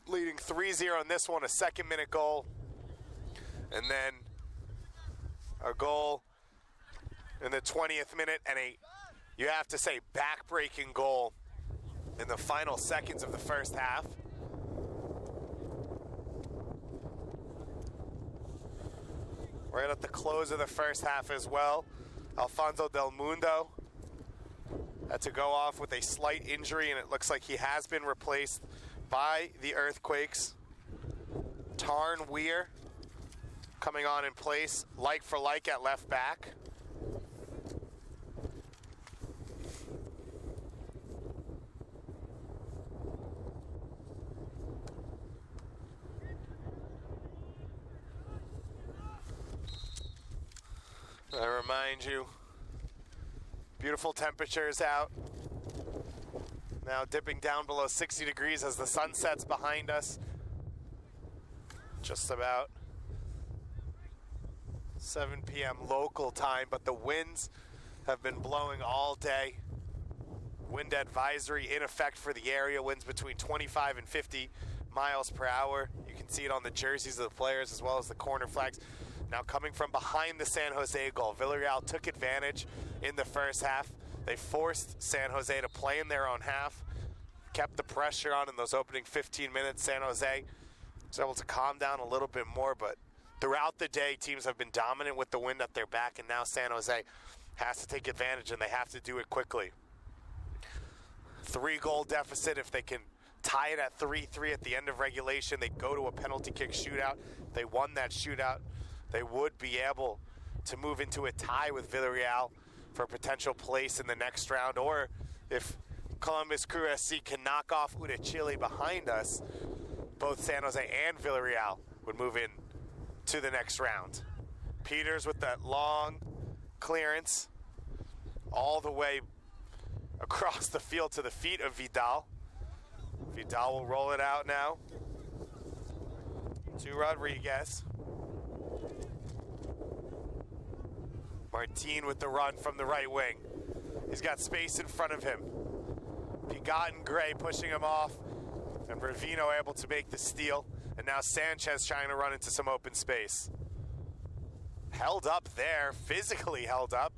leading 3-0 in this one, a second-minute goal. And then a goal in the 20th minute, and you have to say, back-breaking goal in the final seconds of the first half. Right at the close of the first half as well, Alfonso Del Mundo had to go off with a slight injury, and it looks like he has been replaced by the Earthquakes. Tarn Weir coming on in place, like for like at left back. I remind you, beautiful temperatures out. Now dipping down below 60 degrees as the sun sets behind us. Just about 7 p.m. local time, but the winds have been blowing all day. Wind advisory in effect for the area. Winds between 25 and 50 miles per hour. You can see it on the jerseys of the players as well as the corner flags. Now coming from behind the San Jose goal, Villarreal took advantage in the first half. They forced San Jose to play in their own half, kept the pressure on in those opening 15 minutes. San Jose was able to calm down a little bit more, but throughout the day, teams have been dominant with the wind at their back, and now San Jose has to take advantage, and they have to do it quickly. 3-goal deficit. If they can tie it at 3-3 at the end of regulation, they go to a penalty kick shootout. If they won that shootout, they would be able to move into a tie with Villarreal for a potential place in the next round. Or if Columbus Crew SC can knock off UD Chile behind us, both San Jose and Villarreal would move in to the next round. Peters with that long clearance all the way across the field to the feet of Vidal. Vidal will roll it out now to Rodriguez. Martin with the run from the right wing. He's got space in front of him. Pigot and Gray pushing him off, and Ravino able to make the steal. And now Sanchez trying to run into some open space. Held up there, physically held up.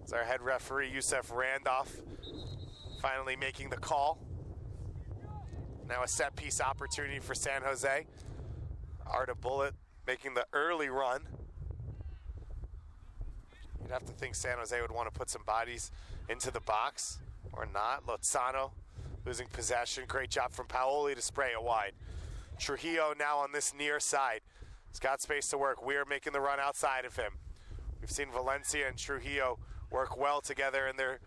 It's our head referee, Youssef Randolph, finally making the call. Now a set-piece opportunity for San Jose. Arda Bullet making the early run. You'd have to think San Jose would want to put some bodies into the box, or not. Lozano losing possession. Great job from Paoli to spray it wide. Trujillo now on this near side. He's got space to work. We're making the run outside of him. We've seen Valencia and Trujillo work well together in their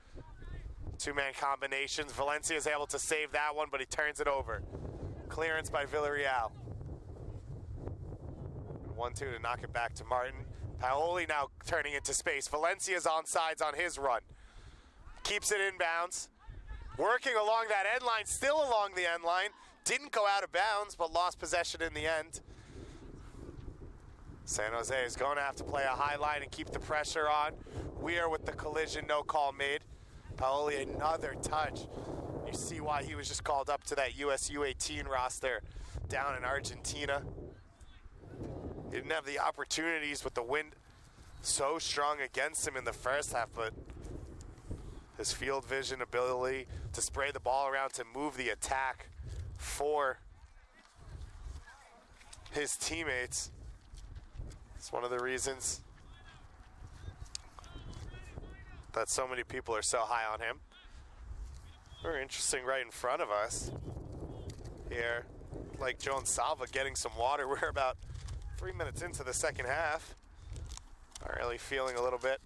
two-man combinations. Valencia is able to save that one, but he turns it over. Clearance by Villarreal. 1-2 to knock it back to Martin. Paoli now turning into space. Valencia's onside on his run. Keeps it inbounds. Working along that end line, still along the end line. Didn't go out of bounds, but lost possession in the end. San Jose is going to have to play a high line and keep the pressure on. Weir with the collision, no call made. Paoli, another touch. You see why he was just called up to that US U18 roster down in Argentina. He didn't have the opportunities with the wind so strong against him in the first half, but his field vision ability to spray the ball around to move the attack for his teammates. It's one of the reasons that so many people are so high on him. Very interesting right in front of us here. Like Joan Salva getting some water. We're about 3 minutes into the second half. I'm really feeling a little bit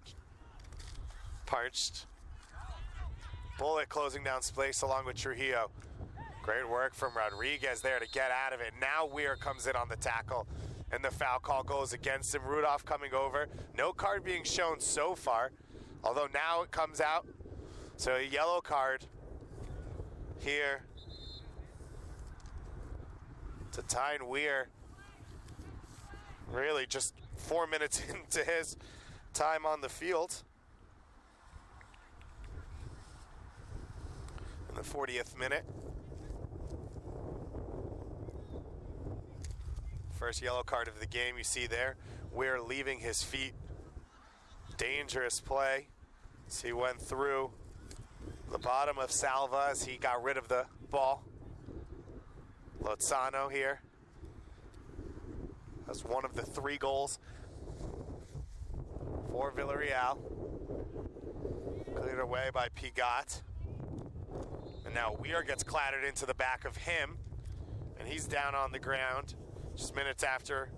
parched. Bullet closing down space along with Trujillo. Great work from Rodriguez there to get out of it. Now Weir comes in on the tackle, and the foul call goes against him. Rudolph coming over. No card being shown so far, although now it comes out. So a yellow card here to Tyne Weir. Really just 4 minutes into his time on the field. In the 40th minute. First yellow card of the game you see there. Weir leaving his feet. Dangerous play as he went through the bottom of Salva as he got rid of the ball. Lozano here has one of the 3 goals for Villarreal. Cleared away by Pigat. And now Weir gets clattered into the back of him, and he's down on the ground just minutes after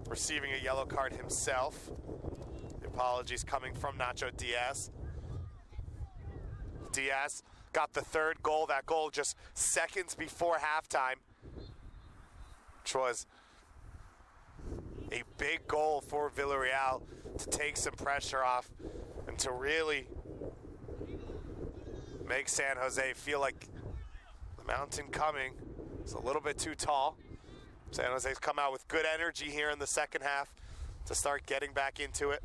receiving a yellow card himself. The apologies coming from Nacho Diaz. Diaz got the 3rd goal. That goal just seconds before halftime, which was a big goal for Villarreal to take some pressure off and to really make San Jose feel like the mountain coming is a little bit too tall. San Jose's come out with good energy here in the second half to start getting back into it.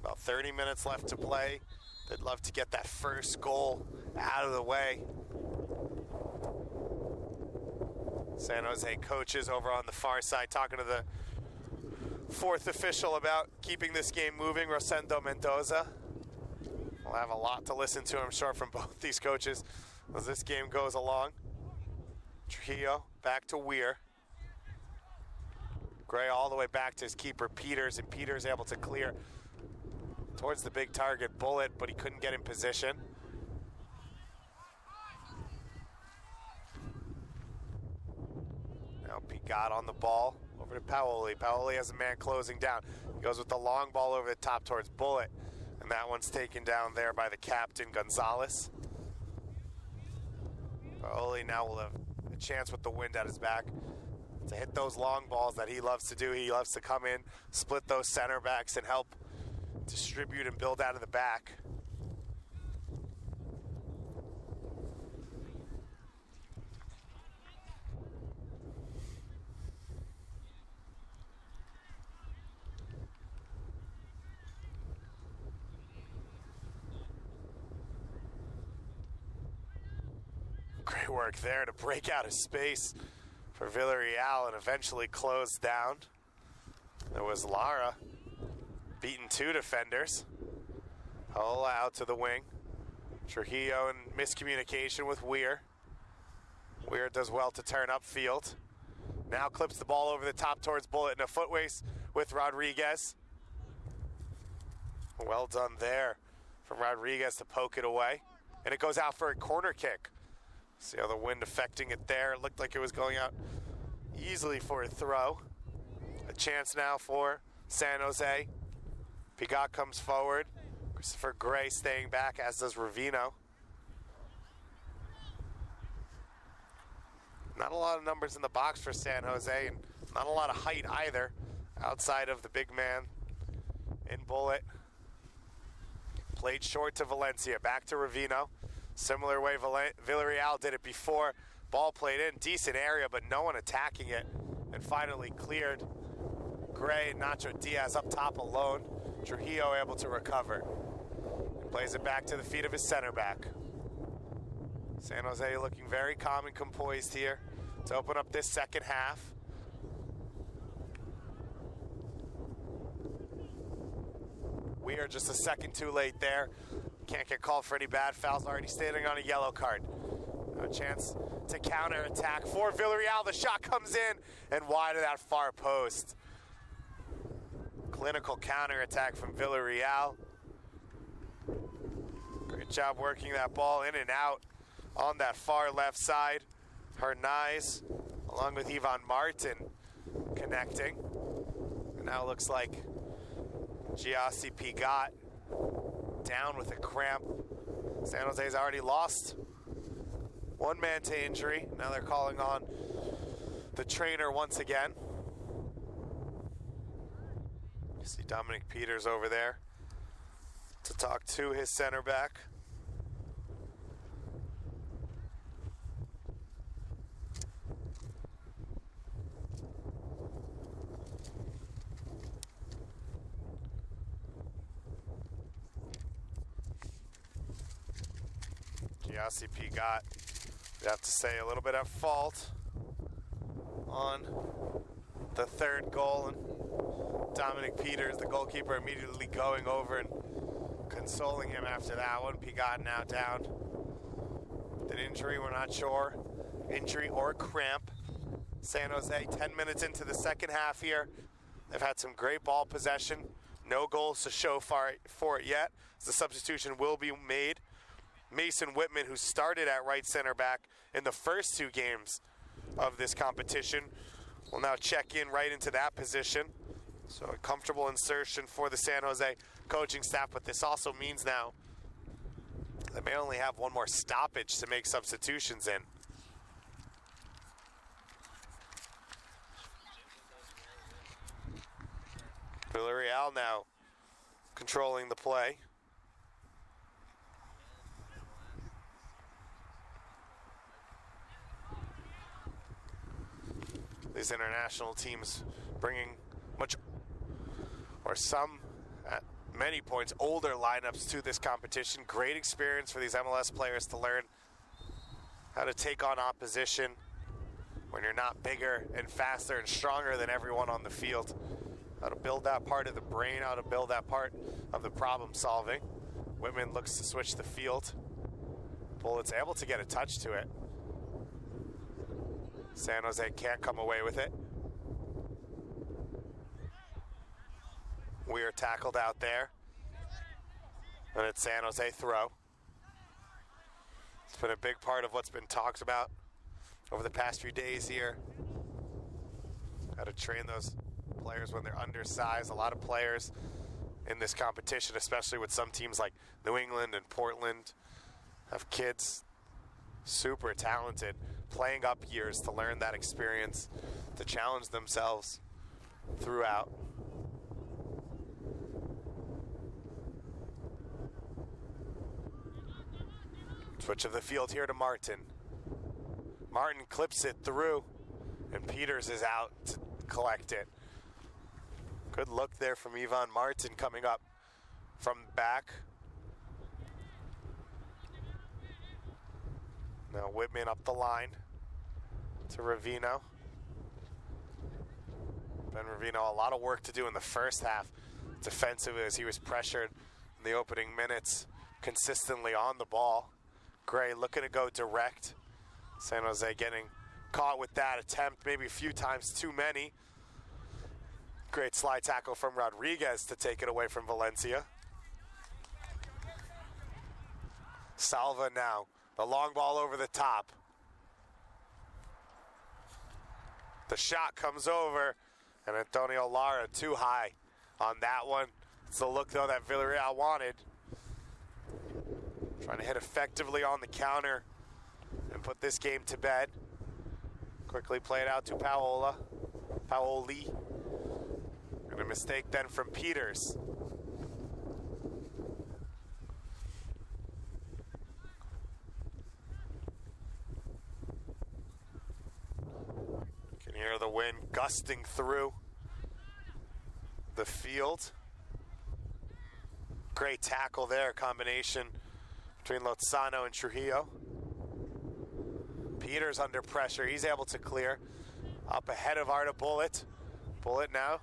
About 30 minutes left to play. They'd love to get that first goal out of the way. San Jose coaches over on the far side talking to the 4th official about keeping this game moving, Rosendo Mendoza. We'll have a lot to listen to, I'm sure, from both these coaches as this game goes along. Trujillo back to Weir. Gray all the way back to his keeper, Peters, and Peters able to clear towards the big target, Bullet, but he couldn't get in position. Now Pigat on the ball, over to Paoli. Paoli has a man closing down. He goes with the long ball over the top towards Bullet, and that one's taken down there by the captain, Gonzalez. Paoli now will have a chance with the wind at his back to hit those long balls that he loves to do. He loves to come in, split those center backs, and help distribute and build out of the back. Great work there to break out of space for Villarreal and eventually close down. There was Lara beating 2 defenders. Hola out to the wing. Trujillo in miscommunication with Weir. Weir does well to turn upfield. Now clips the ball over the top towards Bullet in a foot race with Rodriguez. Well done there from Rodriguez to poke it away. And it goes out for a corner kick. See how the wind affecting it there. It looked like it was going out easily for a throw. A chance now for San Jose. Pigat comes forward. Christopher Gray staying back, as does Ravino. Not a lot of numbers in the box for San Jose, and not a lot of height either, outside of the big man in Bullet. Played short to Valencia. Back to Ravino. Similar way Villarreal did it before. Ball played in, decent area, but no one attacking it. And finally cleared. Gray and Nacho Diaz up top alone. Trujillo able to recover. Plays it back to the feet of his center back. San Jose looking very calm and composed here to open up this second half. We are just a second too late there. Can't get called for any bad fouls, already standing on a yellow card. No chance to counter attack for Villarreal. The shot comes in and wide of that far post. Clinical counterattack from Villarreal. Great job working that ball in and out on that far left side. Hernais, along with Ivan Martin, connecting. And now it looks like Giassi Pigat down with a cramp. San Jose's already lost one man to injury. Now they're calling on the trainer once again. You see Dominic Peters over there to talk to his center back. Giassi Pigat, you have to say, a little bit at fault on the third goal, and Dominic Peters, the goalkeeper, immediately going over and consoling him after that one. Pigat now down with an injury, we're not sure, injury or cramp. San Jose 10 minutes into the second half here. They've had some great ball possession, no goals to show for it yet. The substitution will be made. Mason Whitman, who started at right center back in the first two games of this competition, will now check in right into that position. So a comfortable insertion for the San Jose coaching staff, but this also means now they may only have one more stoppage to make substitutions in. Villarreal now controlling the play. These international teams bringing at many points, older lineups to this competition. Great experience for these MLS players to learn how to take on opposition when you're not bigger and faster and stronger than everyone on the field. How to build that part of the brain, how to build that part of the problem solving. Whitman looks to switch the field. Bullet's able to get a touch to it. San Jose can't come away with it. We're tackled out there. And it's San Jose throw. It's been a big part of what's been talked about over the past few days here. How to train those players when they're undersized. A lot of players in this competition, especially with some teams like New England and Portland, have kids super talented, playing up years to learn that experience, to challenge themselves throughout. Switch of the field here to Martin. Martin clips it through, and Peters is out to collect it. Good look there from Ivan Martin coming up from back. Now Whitman up the line to Ravino. Ben Ravino, a lot of work to do in the first half defensively as he was pressured in the opening minutes, consistently on the ball. Gray looking to go direct. San Jose getting caught with that attempt, maybe a few times too many. Great slide tackle from Rodriguez to take it away from Valencia. Salva now, the long ball over the top. The shot comes over, and Antonio Lara too high on that one. It's the look, though, that Villarreal wanted. Trying to hit effectively on the counter and put this game to bed. Quickly play it out to Paoli. And a mistake then from Peters. You can hear the wind gusting through the field. Great tackle there, combination between Lozano and Trujillo. Peters under pressure. He's able to clear. Up ahead of Arda Bullet. Bullet now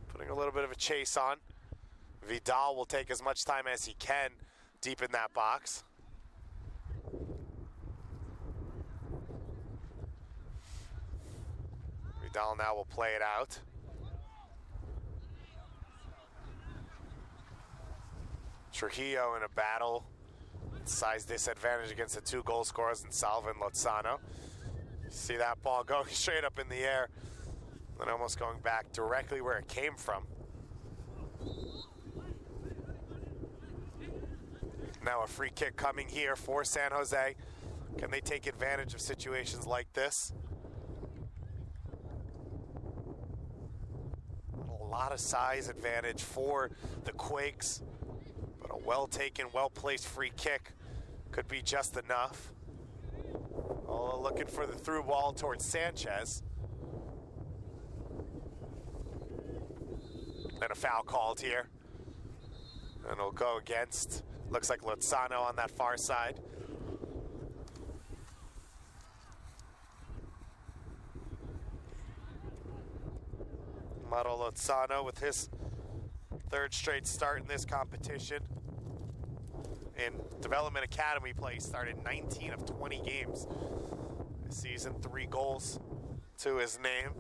putting a little bit of a chase on. Vidal will take as much time as he can deep in that box. Vidal now will play it out. Trujillo in a battle. Size disadvantage against the 2 goal scorers in Salva and Lozano. See that ball going straight up in the air and almost going back directly where it came from. Now a free kick coming here for San Jose. Can they take advantage of situations like this? A lot of size advantage for the Quakes, but a well-taken, well-placed free kick could be just enough. Oh, looking for the through ball towards Sanchez. And a foul called here. And it'll go against, looks like Lozano on that far side. Mauro Lozano with his 3rd straight start in this competition. In development academy play, he started 19 of 20 games this season, 3 goals to his name.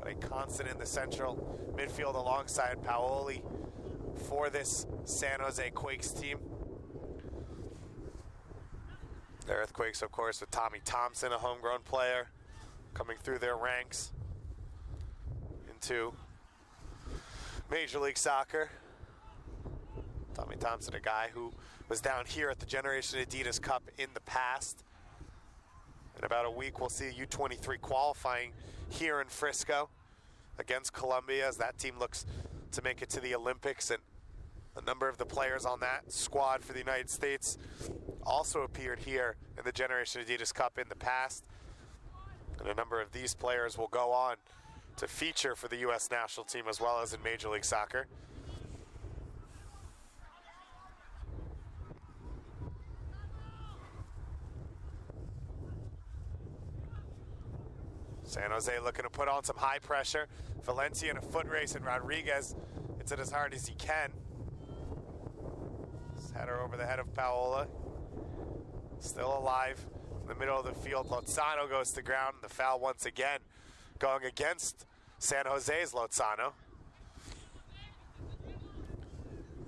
But a constant in the central midfield alongside Paoli for this San Jose Quakes team. The Earthquakes, of course, with Tommy Thompson, a homegrown player, coming through their ranks into Major League Soccer. Tommy Thompson, a guy who was down here at the Generation Adidas Cup in the past. In about a week, we'll see U23 qualifying here in Frisco against Colombia as that team looks to make it to the Olympics. And a number of the players on that squad for the United States also appeared here in the Generation Adidas Cup in the past. And a number of these players will go on to feature for the U.S. national team as well as in Major League Soccer. San Jose looking to put on some high pressure. Valencia in a foot race, and Rodriguez hits it as hard as he can. Header over the head of Paola. Still alive in the middle of the field. Lozano goes to ground. The foul once again going against San Jose's Lozano.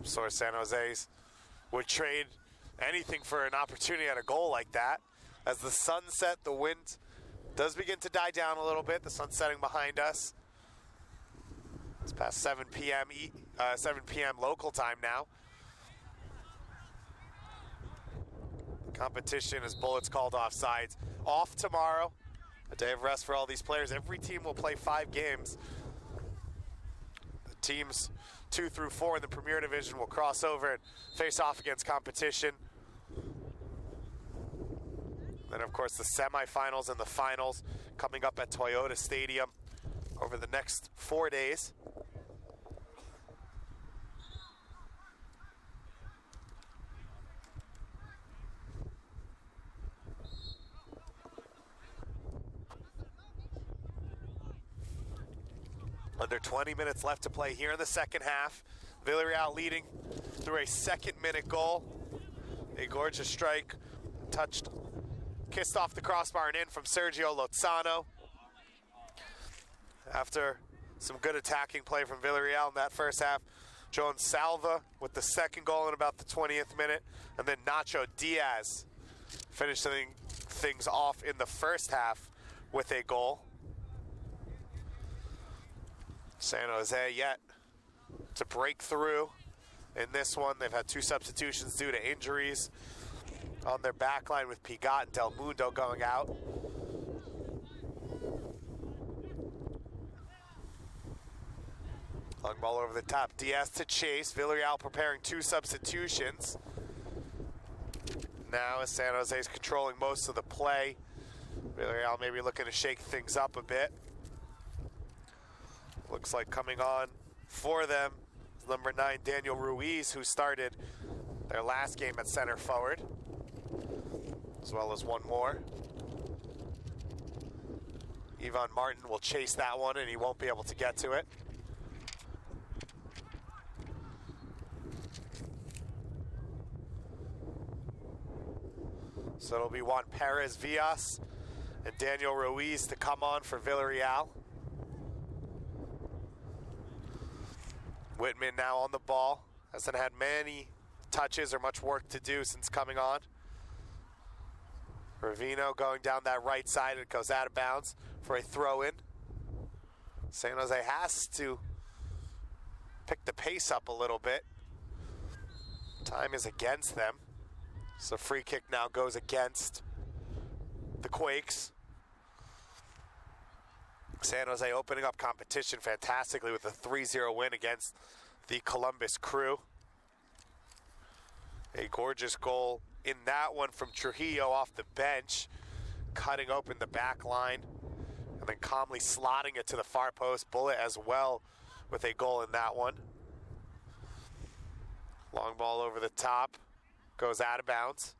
So San Jose's would trade anything for an opportunity at a goal like that. As the sun set, the wind does begin to die down a little bit. The sun's setting behind us. It's past 7 p.m. 7 p.m. local time now. Competition as bullets called offsides. Off tomorrow. A day of rest for all these players. Every team will play 5 games. The teams 2 through 4 in the Premier Division will cross over and face off against competition. Then, of course, the semifinals and the finals coming up at Toyota Stadium over the next 4 days. Under 20 minutes left to play here in the second half. Villarreal leading through a second-minute goal. A gorgeous strike, kissed off the crossbar and in from Sergio Lozano. After some good attacking play from Villarreal in that first half, Joan Salva with the second goal in about the 20th minute, and then Nacho Diaz finishing things off in the first half with a goal. San Jose yet to break through in this one. They've had 2 substitutions due to injuries on their back line, with Pigat and Del Mundo going out. Long ball over the top. Diaz to chase. Villarreal preparing 2 substitutions. Now as San Jose is controlling most of the play, Villarreal maybe looking to shake things up a bit. Looks like coming on for them is number 9, Daniel Ruiz, who started their last game at center forward, as well as one more. Ivan Martin will chase that one, and he won't be able to get to it. So it'll be Juan Perez Villas and Daniel Ruiz to come on for Villarreal. Whitman now on the ball. Hasn't had many touches or much work to do since coming on. Ravino going down that right side. It goes out of bounds for a throw-in. San Jose has to pick the pace up a little bit. Time is against them. So free kick now goes against the Quakes. San Jose opening up competition fantastically with a 3-0 win against the Columbus Crew. A gorgeous goal in that one from Trujillo off the bench, cutting open the back line and then calmly slotting it to the far post. Bullet as well with a goal in that one. Long ball over the top, goes out of bounds.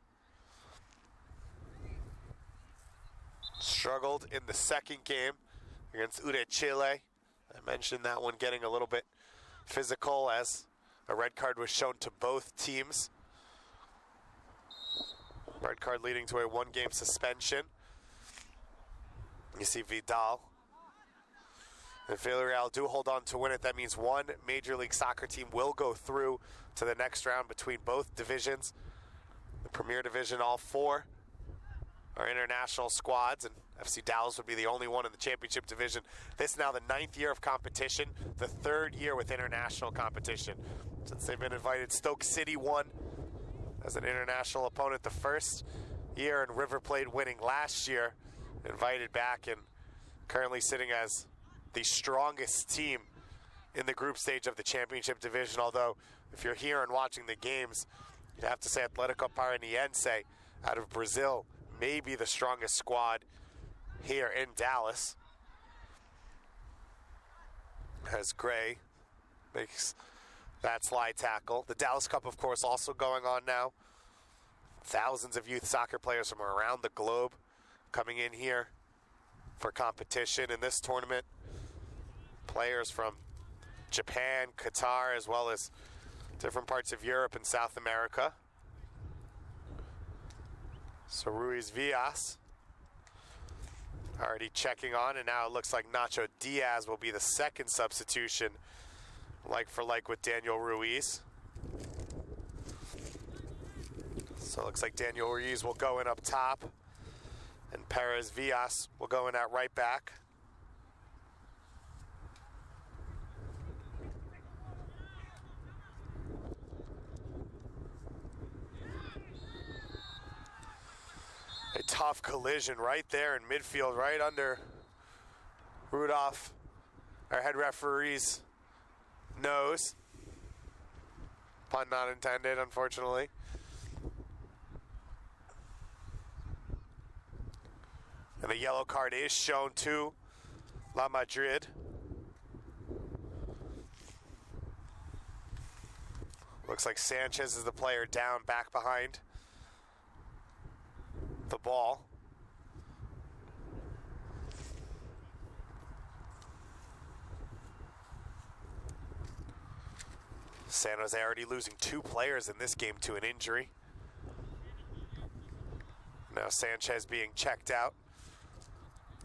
Struggled in the second game against Chile. I mentioned that one getting a little bit physical as a red card was shown to both teams. Red card leading to a one-game suspension. You see Vidal. If Villarreal do hold on to win it, that means one Major League Soccer team will go through to the next round between both divisions. The Premier Division, all four are international squads, and FC Dallas would be the only one in the Championship Division. This is now the 9th year of competition, the 3rd year with international competition. Since they've been invited, Stoke City won as an international opponent the first year, and River Plate winning last year, invited back and currently sitting as the strongest team in the group stage of the Championship Division. Although, if you're here and watching the games, you'd have to say Atletico Paranaense out of Brazil may be the strongest squad here in Dallas. As Gray makes that slide tackle. The Dallas Cup, of course, also going on now. Thousands of youth soccer players from around the globe coming in here for competition in this tournament. Players from Japan, Qatar, as well as different parts of Europe and South America. So Ruiz Villas already checking on, and now it looks like Nacho Diaz will be the second substitution, like for like with Daniel Ruiz. So it looks like Daniel Ruiz will go in up top, and Perez Villas will go in at right back. A tough collision right there in midfield, right under Rudolph, our head referee's nose. Pun not intended, unfortunately. And the yellow card is shown to La Madrid. Looks like Sanchez is the player down back behind the ball. San Jose already losing 2 players in this game to an injury. Now Sanchez being checked out.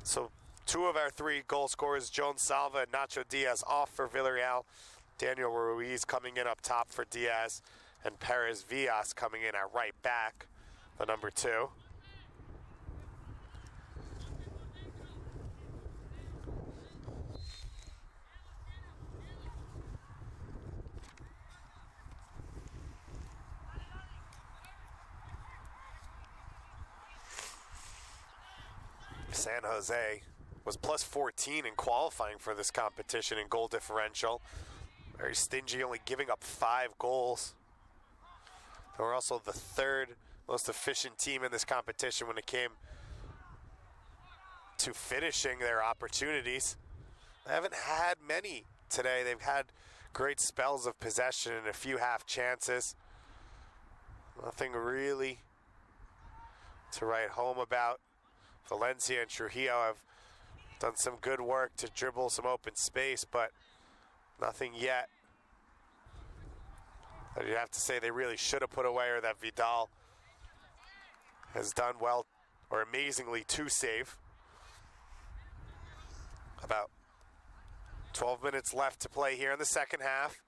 So 2 of our 3 goal scorers, Jones Salva and Nacho Diaz, off for Villarreal. Daniel Ruiz coming in up top for Diaz, and Perez Villas coming in at right back, the number 2. San Jose was plus 14 in qualifying for this competition in goal differential. Very stingy, only giving up 5 goals. They were also the 3rd most efficient team in this competition when it came to finishing their opportunities. They haven't had many today. They've had great spells of possession and a few half chances. Nothing really to write home about. Valencia and Trujillo have done some good work to dribble some open space, but nothing yet that you'd have to say they really should have put away, or that Vidal has done well or amazingly to save. About 12 minutes left to play here in the second half.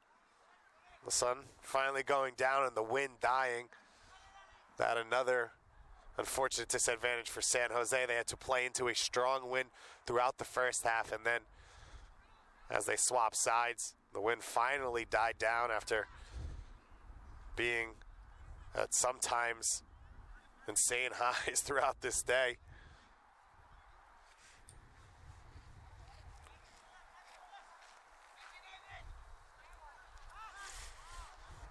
The sun finally going down and the wind dying. That another unfortunate disadvantage for San Jose. They had to play into a strong wind throughout the first half, and then as they swap sides, the wind finally died down after being at sometimes insane highs throughout this day.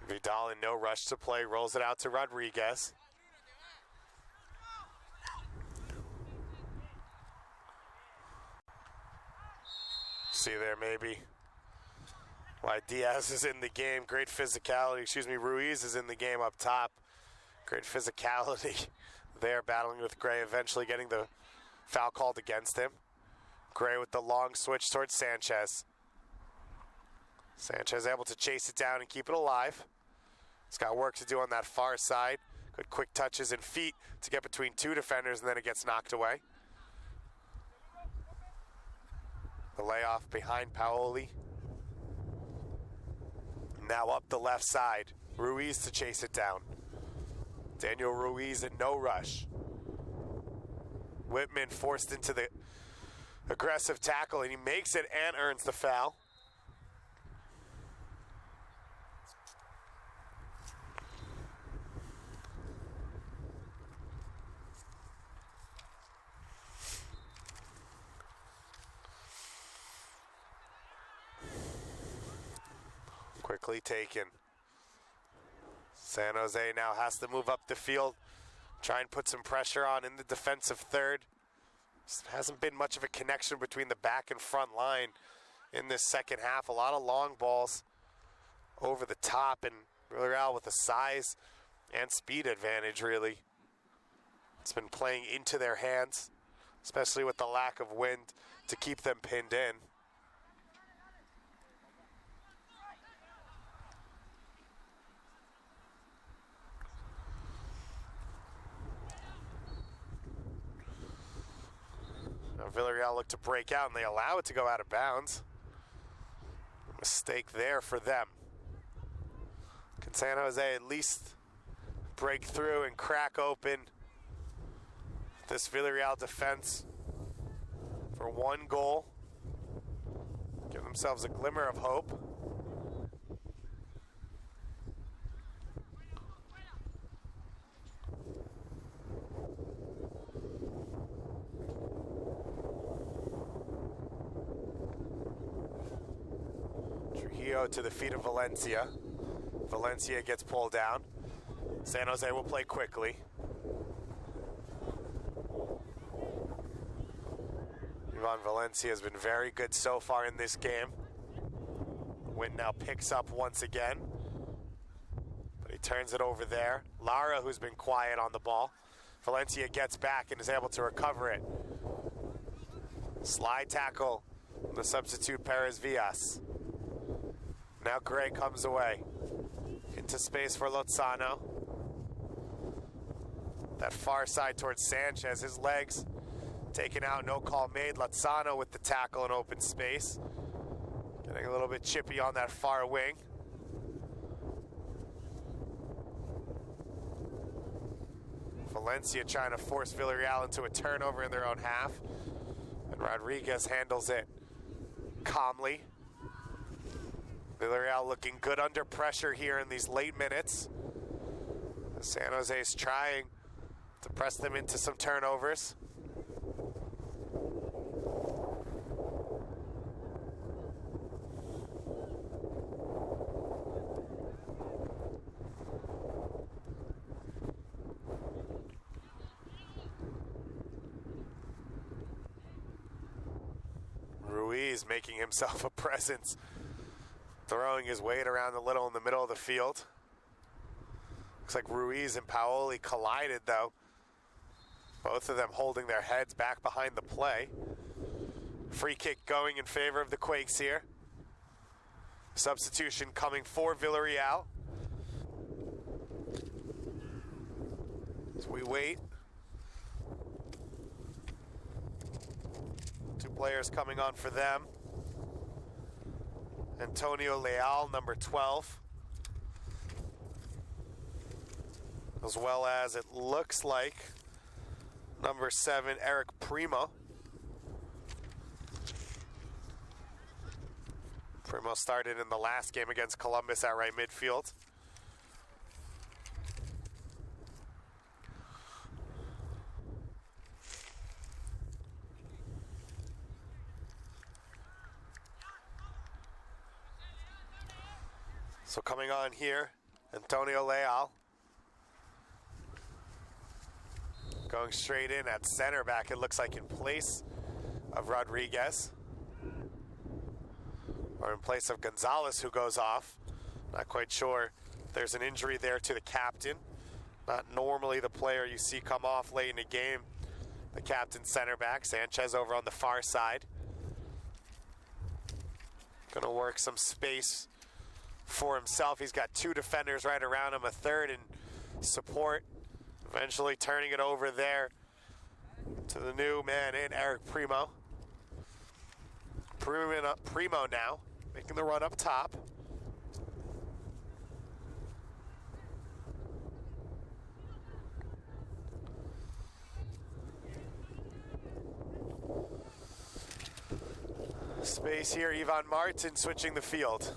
Vidal in no rush to play, rolls it out to Rodriguez. See there maybe why Diaz is in the game. Great physicality, Ruiz is in the game up top. Great physicality there, battling with Gray, eventually getting the foul called against him. Gray with the long switch towards Sanchez. Sanchez able to chase it down and keep it alive. He's got work to do on that far side. Good quick touches and feet to get between two defenders, and then it gets knocked away. The layoff behind Paoli. Now up the left side. Ruiz to chase it down. Daniel Ruiz in no rush. Whitman forced into the aggressive tackle, and he makes it and earns the foul. Quickly taken. San Jose now has to move up the field, try and put some pressure on in the defensive third. Just hasn't been much of a connection between the back and front line in this second half. A lot of long balls over the top, and Villarreal with a size and speed advantage, really. It's been playing into their hands, especially with the lack of wind to keep them pinned in. Villarreal look to break out, and they allow it to go out of bounds. Mistake there for them. Can San Jose at least break through and crack open this Villarreal defense for one goal? Give themselves a glimmer of hope. To the feet of Valencia. Valencia gets pulled down. San Jose will play quickly. Ivan Valencia has been very good so far in this game. Wind now picks up once again, but he turns it over there. Lara, who's been quiet on the ball. Valencia gets back and is able to recover it. Slide tackle, the substitute Perez Villas. Now Gray comes away into space for Lozano. That far side towards Sanchez. His legs taken out, no call made. Lozano with the tackle in open space. Getting a little bit chippy on that far wing. Valencia trying to force Villarreal into a turnover in their own half. And Rodriguez handles it calmly. Villarreal looking good under pressure here in these late minutes. San Jose is trying to press them into some turnovers. Ruiz making himself a presence, throwing his weight around a little in the middle of the field. Looks like Ruiz and Paoli collided, though. Both of them holding their heads back behind the play. Free kick going in favor of the Quakes here. Substitution coming for Villarreal. As we wait. Two players coming on for them. Antonio Leal, number 12. as well as it looks like number 7, Eric Primo. Primo started in the last game against Columbus at right midfield. So coming on here, Antonio Leal. Going straight in at center back, it looks like in place of Rodriguez. Or in place of Gonzalez, who goes off. Not quite sure. There's an injury there to the captain. Not normally the player you see come off late in the game. The captain center back, Sanchez over on the far side. Gonna work some space for himself. He's got 2 defenders right around him, a third in support. Eventually turning it over there to the new man in Eric Primo. Primo now, making the run up top. Space here, Ivan Martin switching the field.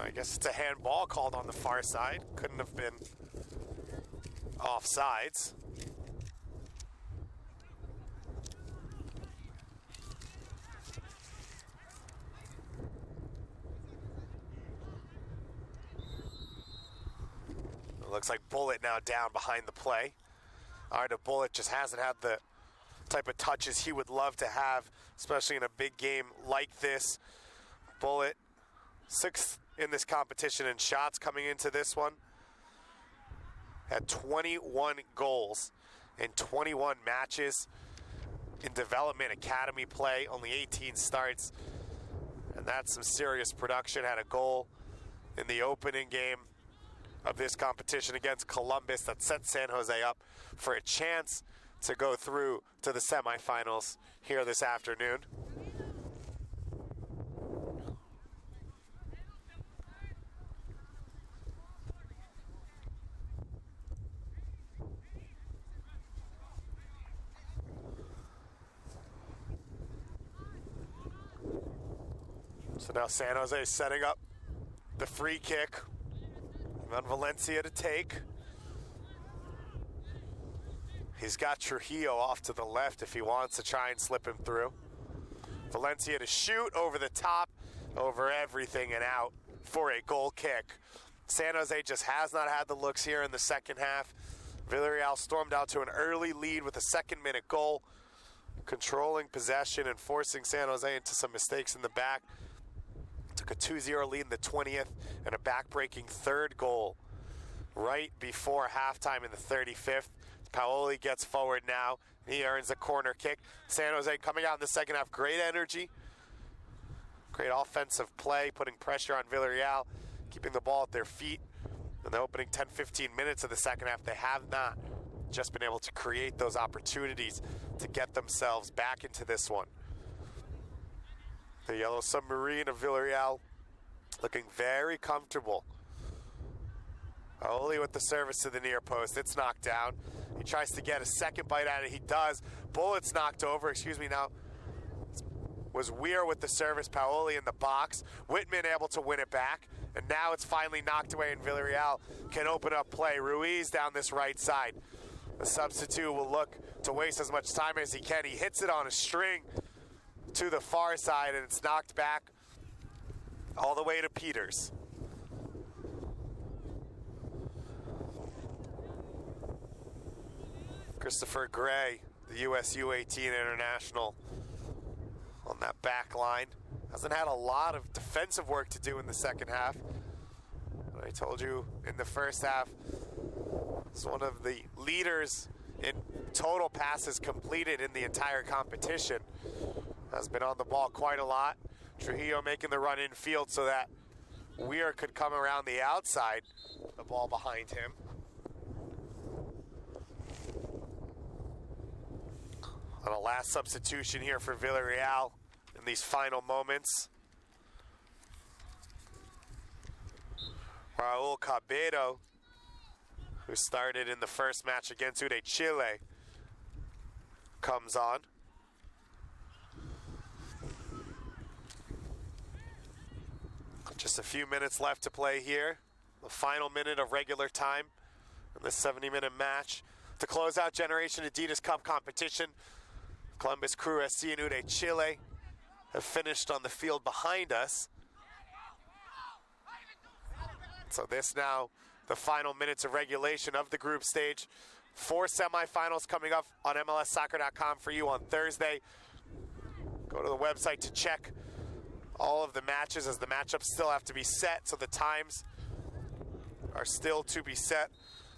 I guess it's a handball called on the far side. Couldn't have been offsides. It looks like Bullet now down behind the play. Arda Bullet just hasn't had the type of touches he would love to have, especially in a big game like this. Bullet, 6th in this competition in shots coming into this one. Had 21 goals in 21 matches in development academy play, only 18 starts. And that's some serious production. Had a goal in the opening game of this competition against Columbus that set San Jose up for a chance to go through to the semifinals here this afternoon. So now San Jose is setting up the free kick. On Valencia to take. He's got Trujillo off to the left if he wants to try and slip him through. Valencia to shoot over the top, over everything and out for a goal kick. San Jose just has not had the looks here in the second half. Villarreal stormed out to an early lead with a second-minute goal, controlling possession and forcing San Jose into some mistakes in the back. Took a 2-0 lead in the 20th and a back-breaking third goal right before halftime in the 35th. Paoli gets forward now. He earns a corner kick. San Jose coming out in the second half. Great energy. Great offensive play, putting pressure on Villarreal, keeping the ball at their feet. In the opening 10-15 minutes of the second half, they have not just been able to create those opportunities to get themselves back into this one. The Yellow Submarine of Villarreal looking very comfortable. Paoli with the service to the near post. It's knocked down. He tries to get a second bite at it. He does. Bullet's knocked over. Now was Weir with the service. Paoli in the box. Whitman able to win it back. And now it's finally knocked away and Villarreal can open up play. Ruiz down this right side. The substitute will look to waste as much time as he can. He hits it on a string to the far side and it's knocked back all the way to Peters. Christopher Gray, the US U18 international, on that back line. Hasn't had a lot of defensive work to do in the second half. But I told you in the first half, he's one of the leaders in total passes completed in the entire competition. Has been on the ball quite a lot. Trujillo making the run in field so that Weir could come around the outside. The ball behind him. On a last substitution here for Villarreal in these final moments. Raul Cabello, who started in the first match against Ude Chile, comes on. Just a few minutes left to play here. The final minute of regular time in this 70-minute match to close out Generation Adidas Cup competition. Columbus Crew SC and Ude Chile have finished on the field behind us. So this now the final minutes of regulation of the group stage. 4 semifinals coming up on MLSsoccer.com for you on Thursday. Go to the website to check all of the matches, as the matchups still have to be set, so the times are still to be set.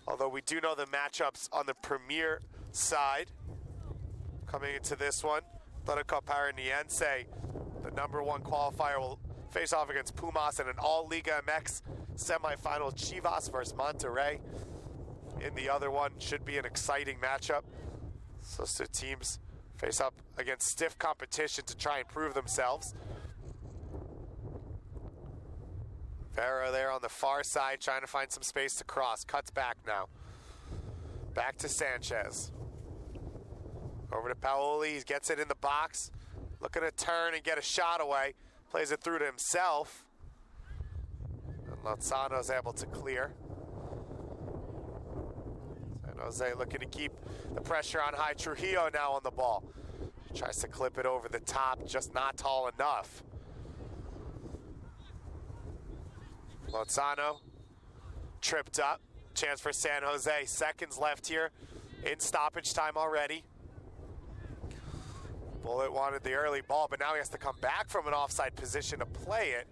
Although we do know the matchups on the Premier side coming into this one. Atletico Paranaense, the #1 qualifier, will face off against Pumas in an All-Liga MX semifinal. Chivas versus Monterrey in the other one. Should be an exciting matchup. So teams face up against stiff competition to try and prove themselves. Vera there on the far side trying to find some space to cross. Cuts back now. Back to Sanchez. Over to Paoli. He gets it in the box. Looking to turn and get a shot away. Plays it through to himself. And Lozano's able to clear. San Jose looking to keep the pressure on high. Trujillo now on the ball. Tries to clip it over the top, just not tall enough. Lozano tripped up. Chance for San Jose. Seconds left here in stoppage time already. Bullet wanted the early ball, but now he has to come back from an offside position to play it.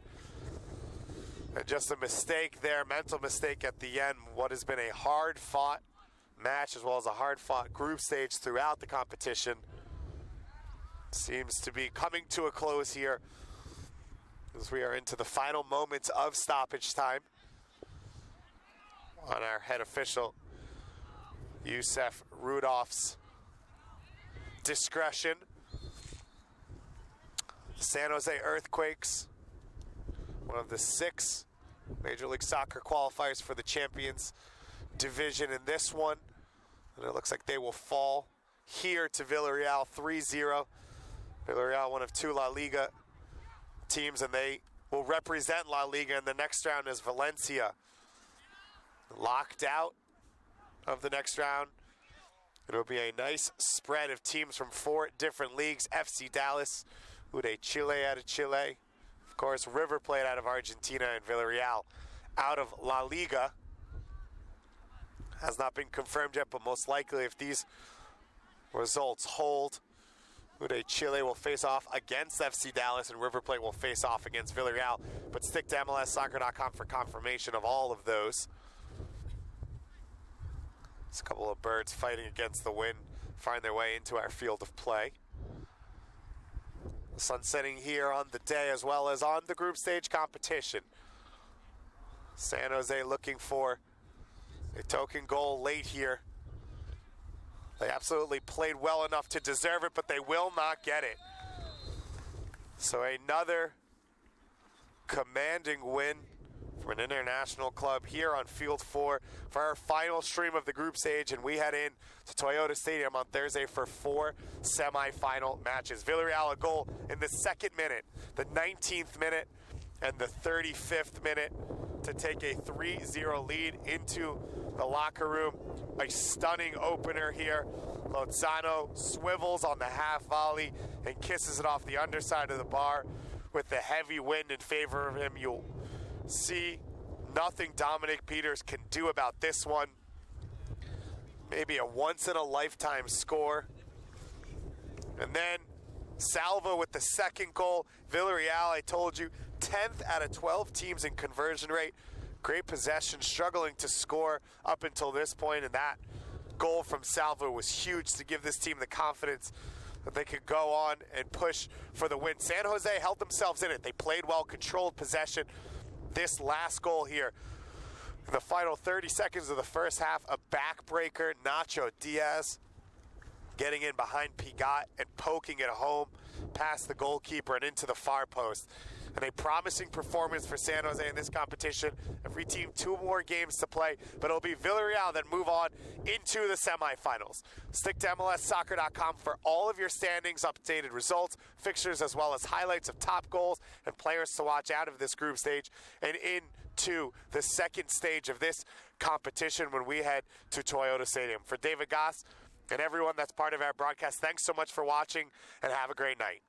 And just a mistake there, mental mistake at the end. What has been a hard-fought match, as well as a hard-fought group stage throughout the competition, seems to be coming to a close here, as we are into the final moments of stoppage time. On our head official, Yusef Rudolph's discretion. San Jose Earthquakes, one of the 6 Major League Soccer qualifiers for the Champions Division in this one. And it looks like they will fall here to Villarreal 3-0. Villarreal, one of 2 La Liga teams, and they will represent La Liga in the next round as Valencia. Locked out of the next round. It'll be a nice spread of teams from 4 different leagues. FC Dallas, Ude Chile out of Chile. Of course, River Plate out of Argentina, and Villarreal out of La Liga. Has not been confirmed yet, but most likely if these results hold, Ude Chile will face off against FC Dallas, and River Plate will face off against Villarreal. But stick to MLSsoccer.com for confirmation of all of those. It's a couple of birds fighting against the wind, find their way into our field of play. The sun setting here on the day, as well as on the group stage competition. San Jose looking for a token goal late here. They absolutely played well enough to deserve it, but they will not get it. So another commanding win for an international club here on Field 4 for our final stream of the group stage, and we head in to Toyota Stadium on Thursday for 4 semifinal matches. Villarreal a goal in the 2nd minute, the 19th minute, and the 35th minute to take a 3-0 lead into the locker room. A stunning opener here. Lozano swivels on the half volley and kisses it off the underside of the bar with the heavy wind in favor of him. You'll see nothing Dominic Peters can do about this one. Maybe a once-in-a-lifetime score. And then Salvo with the 2nd goal. Villarreal, I told you, 10th out of 12 teams in conversion rate. Great possession, struggling to score up until this point, and that goal from Salvo was huge to give this team the confidence that they could go on and push for the win. San Jose held themselves in it. They played well, controlled possession. This last goal here, in the final 30 seconds of the first half, a backbreaker. Nacho Diaz getting in behind Pigat and poking it home past the goalkeeper and into the far post. And a promising performance for San Jose in this competition. Every team 2 more games to play, but it'll be Villarreal that move on into the semifinals. Stick to MLSsoccer.com for all of your standings, updated results, fixtures, as well as highlights of top goals and players to watch out of this group stage and into the second stage of this competition when we head to Toyota Stadium. For David Goss and everyone that's part of our broadcast, thanks so much for watching and have a great night.